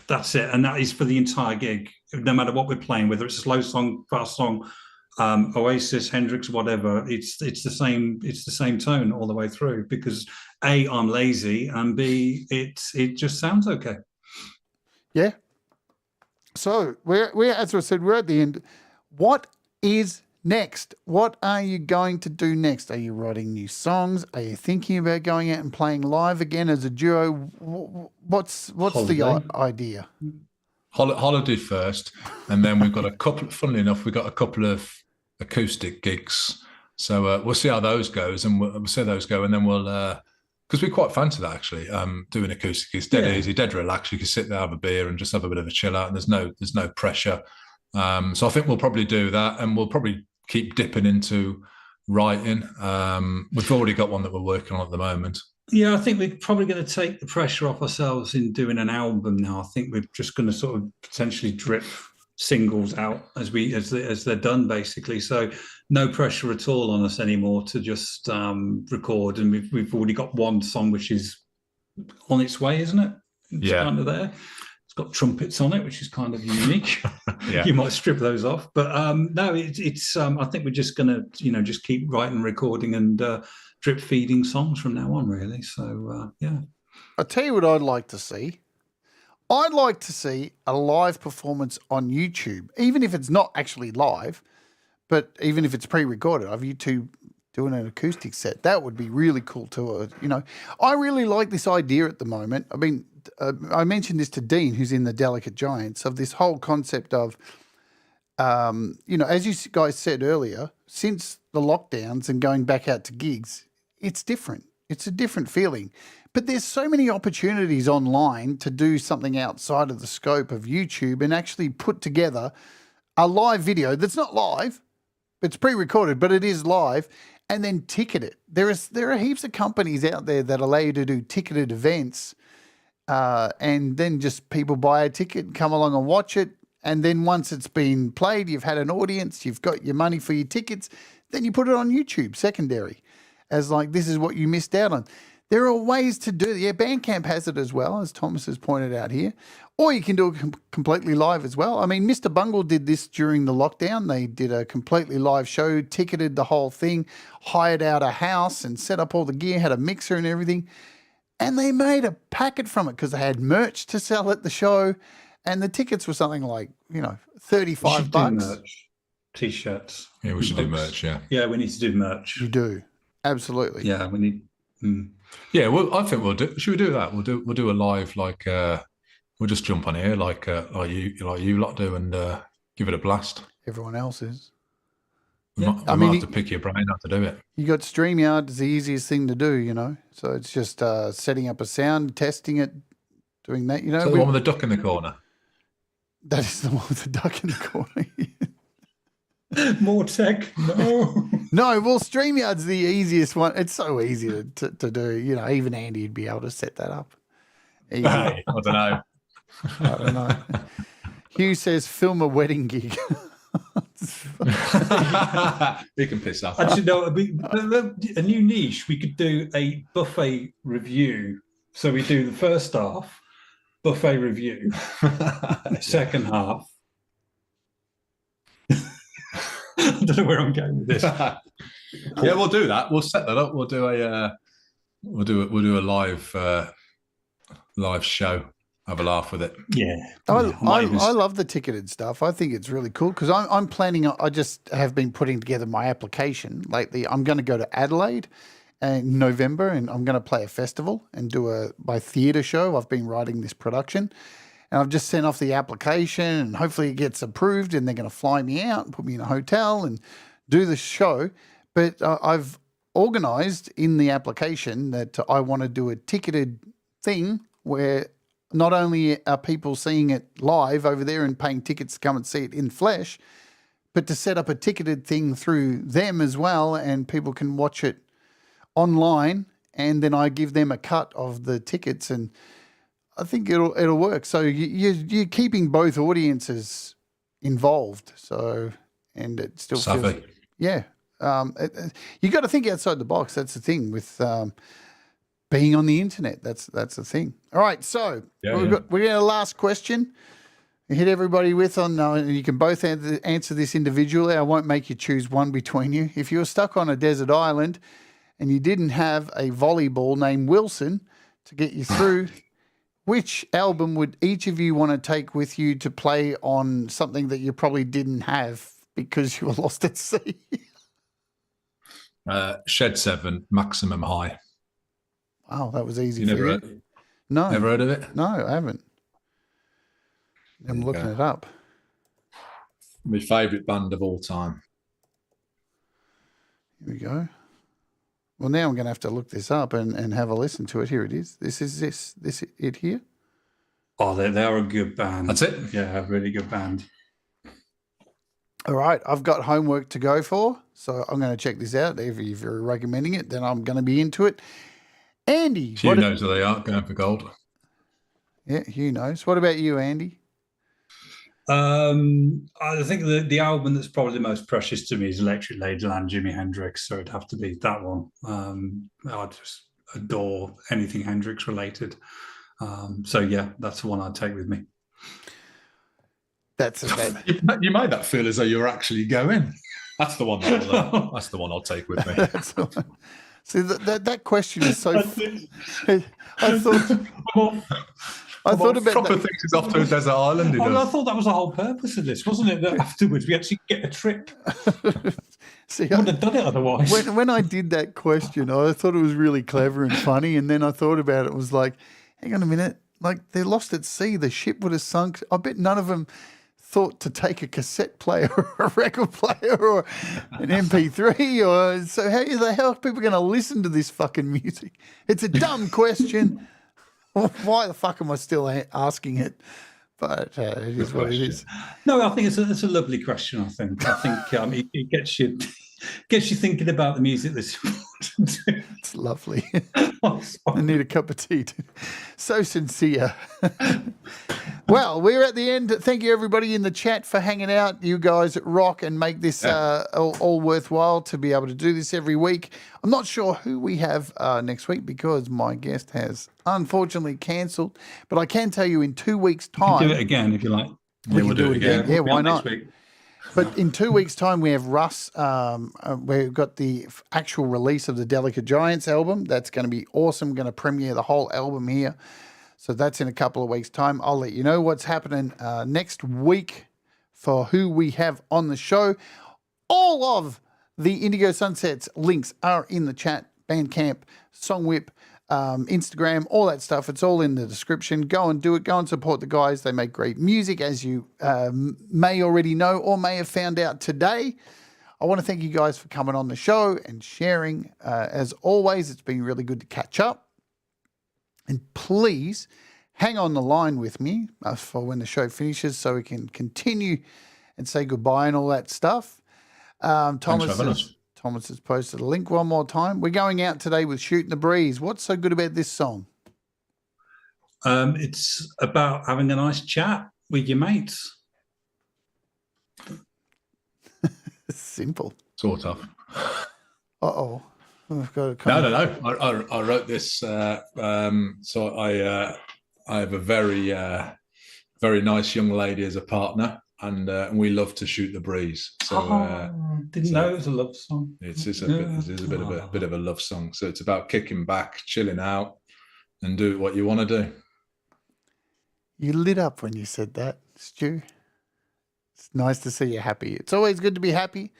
it. And that is for the entire gig, no matter what we're playing, whether it's a slow song, fast song, Oasis, Hendrix, whatever. It's the same tone all the way through, because A, I'm lazy, and B, it just sounds okay. Yeah. So we're as I said, we're at the end. What is next? What are you going to do next? Are you writing new songs? Are you thinking about going out and playing live again as a duo? What's the idea? Holiday first, and then we've got a couple. Funnily enough, we've got a couple of acoustic gigs, so we'll see how those goes, and we'll see how those go, and then we'll because we quite fancy that actually. Doing acoustic, it's dead easy, dead relaxed. You can sit there, have a beer, and just have a bit of a chill out, and there's no pressure. So I think we'll probably do that, and we'll probably keep dipping into writing. We've already got one that we're working on at the moment. Yeah, I think we're probably going to take the pressure off ourselves in doing an album now. I think we're just going to sort of potentially drip singles out as they're done, basically. So no pressure at all on us anymore to just record. And we've already got one song which is on its way, isn't it? It's kind of there. It's got trumpets on it, which is kind of unique. You might strip those off, but no, it's. I think we're just going to, just keep writing, recording, and drip feeding songs from now on, really. So I'll tell you what I'd like to see. I'd like to see a live performance on YouTube, even if it's not actually live, but even if it's pre-recorded of you two doing an acoustic set. That would be really cool too. I really like this idea at the moment. I mean, I mentioned this to Dean, who's in the Delicate Giants, of this whole concept of, as you guys said earlier, since the lockdowns and going back out to gigs, it's different. It's a different feeling. But there's so many opportunities online to do something outside of the scope of YouTube and actually put together a live video that's not live, it's pre-recorded, but it is live, and then ticket it. There are heaps of companies out there that allow you to do ticketed events, and then just people buy a ticket, come along and watch it, and then once it's been played, you've had an audience, you've got your money for your tickets, then you put it on YouTube, secondary, as like, this is what you missed out on. There are ways to do it. Yeah, Bandcamp has it as well, as Thomas has pointed out here. Or you can do it completely live as well. I mean, Mr. Bungle did this during the lockdown. They did a completely live show, ticketed the whole thing, hired out a house and set up all the gear, had a mixer and everything. And they made a packet from it because they had merch to sell at the show. And the tickets were something like, $35. Merch. T-shirts. Yeah, we should do merch, yeah. Yeah, we need to do merch. You do. Absolutely. Yeah, we need... Yeah, well, I think we'll do. Should we do that? We'll do a live, like we'll just jump on here, like you lot do, and give it a blast. Everyone else is. I might have to pick your brain how to do it. You got StreamYard, it's the easiest thing to do, So it's just setting up a sound, testing it, doing that, So the one with the duck in the corner. That is the one with the duck in the corner. More tech? No. No, well, StreamYard's the easiest one. It's so easy to do. Even Andy would be able to set that up. Easy. Hey, I don't know. I don't know. Hugh says, film a wedding gig. You can piss off. Actually, no, it'd be a new niche. We could do a buffet review. So we do the first half, buffet review, second half. I don't know where I'm going with this. Yeah, we'll do that. We'll set that up. We'll do a live show. Have a laugh with it. Yeah. I love the ticketed stuff. I think it's really cool because I'm planning. I just have been putting together my application lately. I'm going to go to Adelaide in November, and I'm going to play a festival and do my theatre show. I've been writing this production, and I've just sent off the application, and hopefully it gets approved, and they're going to fly me out and put me in a hotel and do the show. But I've organised in the application that I want to do a ticketed thing where not only are people seeing it live over there and paying tickets to come and see it in flesh, but to set up a ticketed thing through them as well, and people can watch it online, and then I give them a cut of the tickets, and I think it'll work. So you're keeping both audiences involved. So, and it still feels, yeah. You got to think outside the box. That's the thing with being on the internet. That's the thing. All right, so we got a last question. Hit everybody with on, and you can both answer this individually. I won't make you choose one between you. If you were stuck on a desert island and you didn't have a volleyball named Wilson to get you through, which album would each of you want to take with you to play on something that you probably didn't have because you were lost at sea? Shed 7, Maximum High. Oh, that was easy You for never you. heard? No. Never heard of it? No, I haven't. I'm looking it up. My favourite band of all time. Here we go. Well, now I'm going to have to look this up and have a listen to it. Here it is. This it here? Oh, they are a good band. That's it? Yeah, a really good band. All right. I've got homework to go for, so I'm going to check this out. If you're recommending it, then I'm going to be into it. Andy. Hugh knows where they are, going for gold. Yeah, Hugh knows. What about you, Andy? I think the album that's probably the most precious to me is Electric Ladyland, Jimi Hendrix, so it'd have to be that one. I just adore anything Hendrix related. So yeah, that's the one I'd take with me. That's You made that feel as though you're actually going. That's the one. That's the one I'll take with me. See, that question is so. I thought about proper that. things off to a desert island. I thought that was the whole purpose of this, wasn't it? That afterwards we actually get a trip. See, I wouldn't have done it otherwise. When I did that question, I thought it was really clever and funny, and then I thought about it. It was like, hang on a minute, like they're lost at sea. The ship would have sunk. I bet none of them thought to take a cassette player or a record player or an MP3 or so. How the hell are people going to listen to this fucking music? It's a dumb question. Why the fuck am I still asking it? But it is what it is. No, I think it's a lovely question. I think it gets you thinking about the music that's important. It's lovely. I need a cup of tea. So sincere. Well, we're at the end. Thank you, everybody in the chat, for hanging out. You guys rock and make this all worthwhile to be able to do this every week. I'm not sure who we have next week because my guest has unfortunately cancelled. But I can tell you in 2 weeks' time. Do it again if you like. We can do it again. Yeah, why not? Next week. But in 2 weeks' time, we have Russ. We've got the actual release of the Delicate Giants album. That's going to be awesome. We're going to premiere the whole album here. So that's in a couple of weeks' time. I'll let you know what's happening next week for who we have on the show. All of the Indigo Sunsets links are in the chat. Bandcamp, Songwhip, Instagram, all that stuff. It's all in the description. Go and do it. Go and support the guys. They make great music, as you may already know or may have found out today. I want to thank you guys for coming on the show and sharing. As always, it's been really good to catch up. And please hang on the line with me for when the show finishes so we can continue and say goodbye and all that stuff. Thomas has posted a link one more time. We're going out today with Shooting the Breeze. What's so good about this song? It's about having a nice chat with your mates. Simple. Sort of. Uh-oh. I've got to come No. I wrote this. So I have a very, very nice young lady as a partner, and we love to shoot the breeze. So didn't know it was a love song. It is a bit of a love song. So it's about kicking back, chilling out, and do what you want to do. You lit up when you said that, Stu. It's nice to see you happy. It's always good to be happy.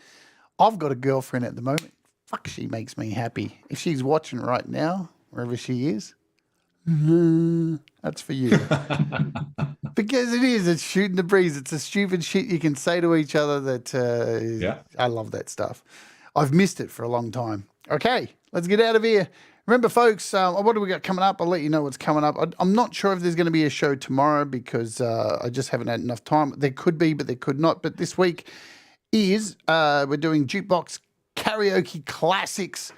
I've got a girlfriend at the moment. Fuck, she makes me happy. If she's watching right now, wherever she is, that's for you. Because it's shooting the breeze. It's a stupid shit you can say to each other that I love that stuff. I've missed it for a long time. Okay, let's get out of here. Remember, folks, what do we got coming up? I'll let you know what's coming up. I'm not sure if there's going to be a show tomorrow because I just haven't had enough time. There could be, but there could not. But this week is we're doing Jukebox Karaoke Classics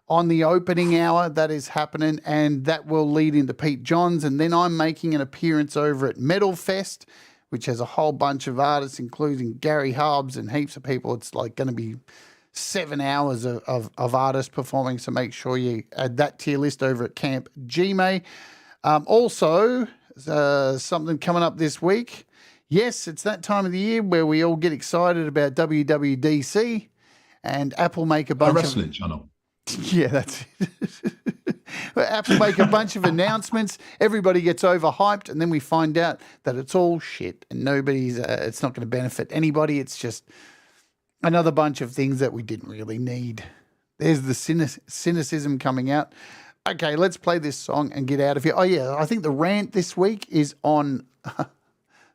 on the opening hour. That is happening, and that will lead into Pete Johns. And then I'm making an appearance over at Metal Fest, which has a whole bunch of artists, including Gary Harbs and heaps of people. It's like going to be 7 hours of artists performing, so make sure you add that to your list over at Camp Gmail. Also, something coming up this week. Yes, it's that time of the year where we all get excited about WWDC, and Apple make a bunch of... wrestling channel. Yeah, that's it. Apple make a bunch of announcements. Everybody gets overhyped, and then we find out that it's all shit, and nobody's... it's not going to benefit anybody. It's just... another bunch of things that we didn't really need. There's the cynicism coming out. Okay, let's play this song and get out of here. Oh, yeah, I think the rant this week is on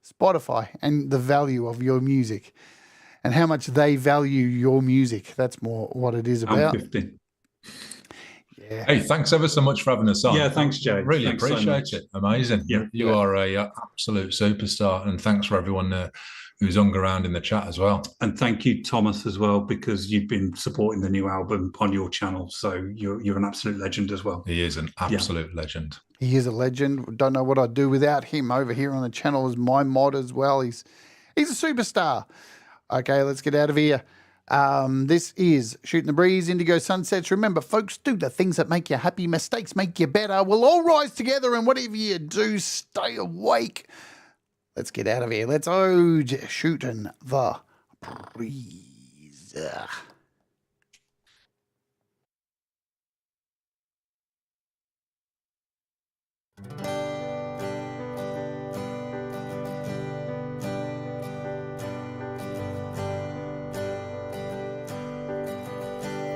Spotify and the value of your music and how much they value your music. That's more what it is about. 50. Yeah. Hey, thanks ever so much for having us on. Yeah, thanks, Jade. Really Thanks appreciate so it. Amazing. Yeah. You are a absolute superstar, and thanks for everyone who's hung around in the chat as well. And thank you, Thomas, as well, because you've been supporting the new album on your channel. So you're an absolute legend as well. He is an absolute legend. He is a legend. Don't know what I'd do without him. Over here on the channel is my mod as well. He's a superstar. Okay, let's get out of here. This is Shooting the Breeze, Indigo Sunsets. Remember, folks, do the things that make you happy. Mistakes make you better. We'll all rise together, and whatever you do, stay awake. Let's get out of here. Let's shooting the breeze.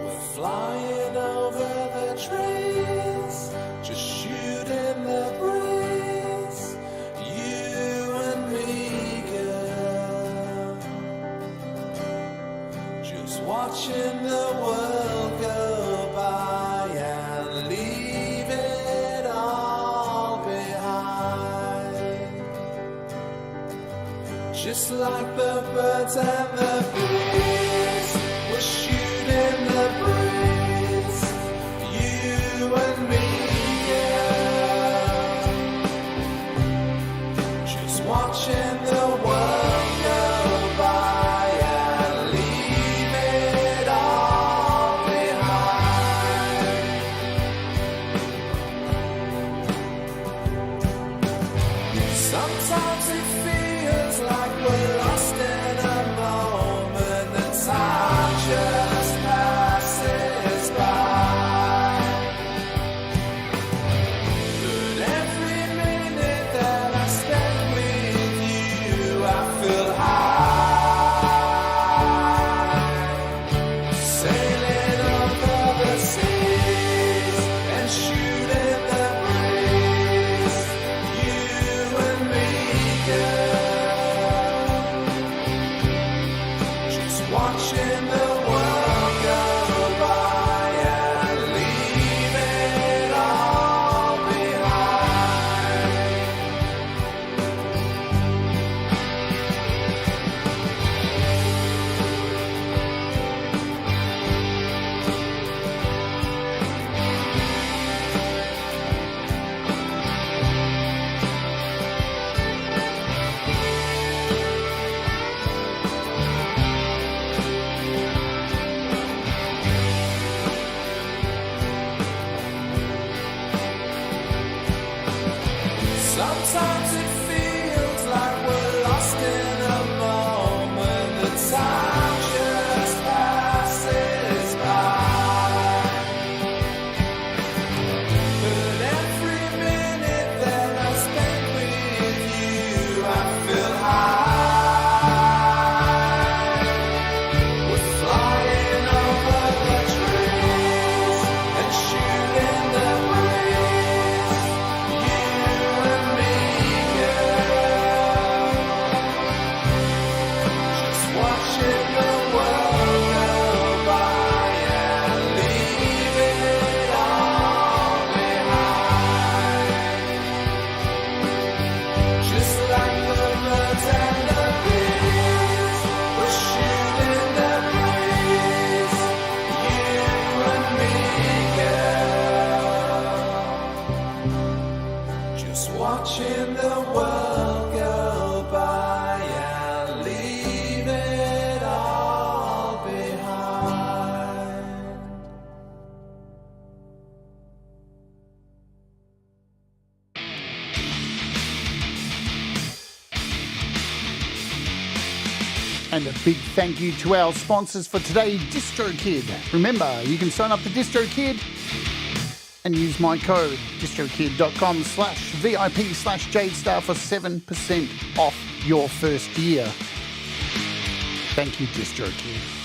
We're flying over the trees, just shooting the breeze. You and me, girl, just watching the world go by and leave it all behind. Just like the birds and the bees, we're shooting the breeze. You and me, yeah. Just watching the world go by and leave it all behind. Sometimes it feels like we're lost in a moment. The time just passes by. But every minute that I spend with you, I feel high. Sailing over the seas and shooting the breeze. You and me, girl, just watching the world And a big thank you to our sponsors for today, DistroKid. Remember, you can sign up to DistroKid and use my code distrokid.com/VIP/JadeStar for 7% off your first year. Thank you, DistroKid.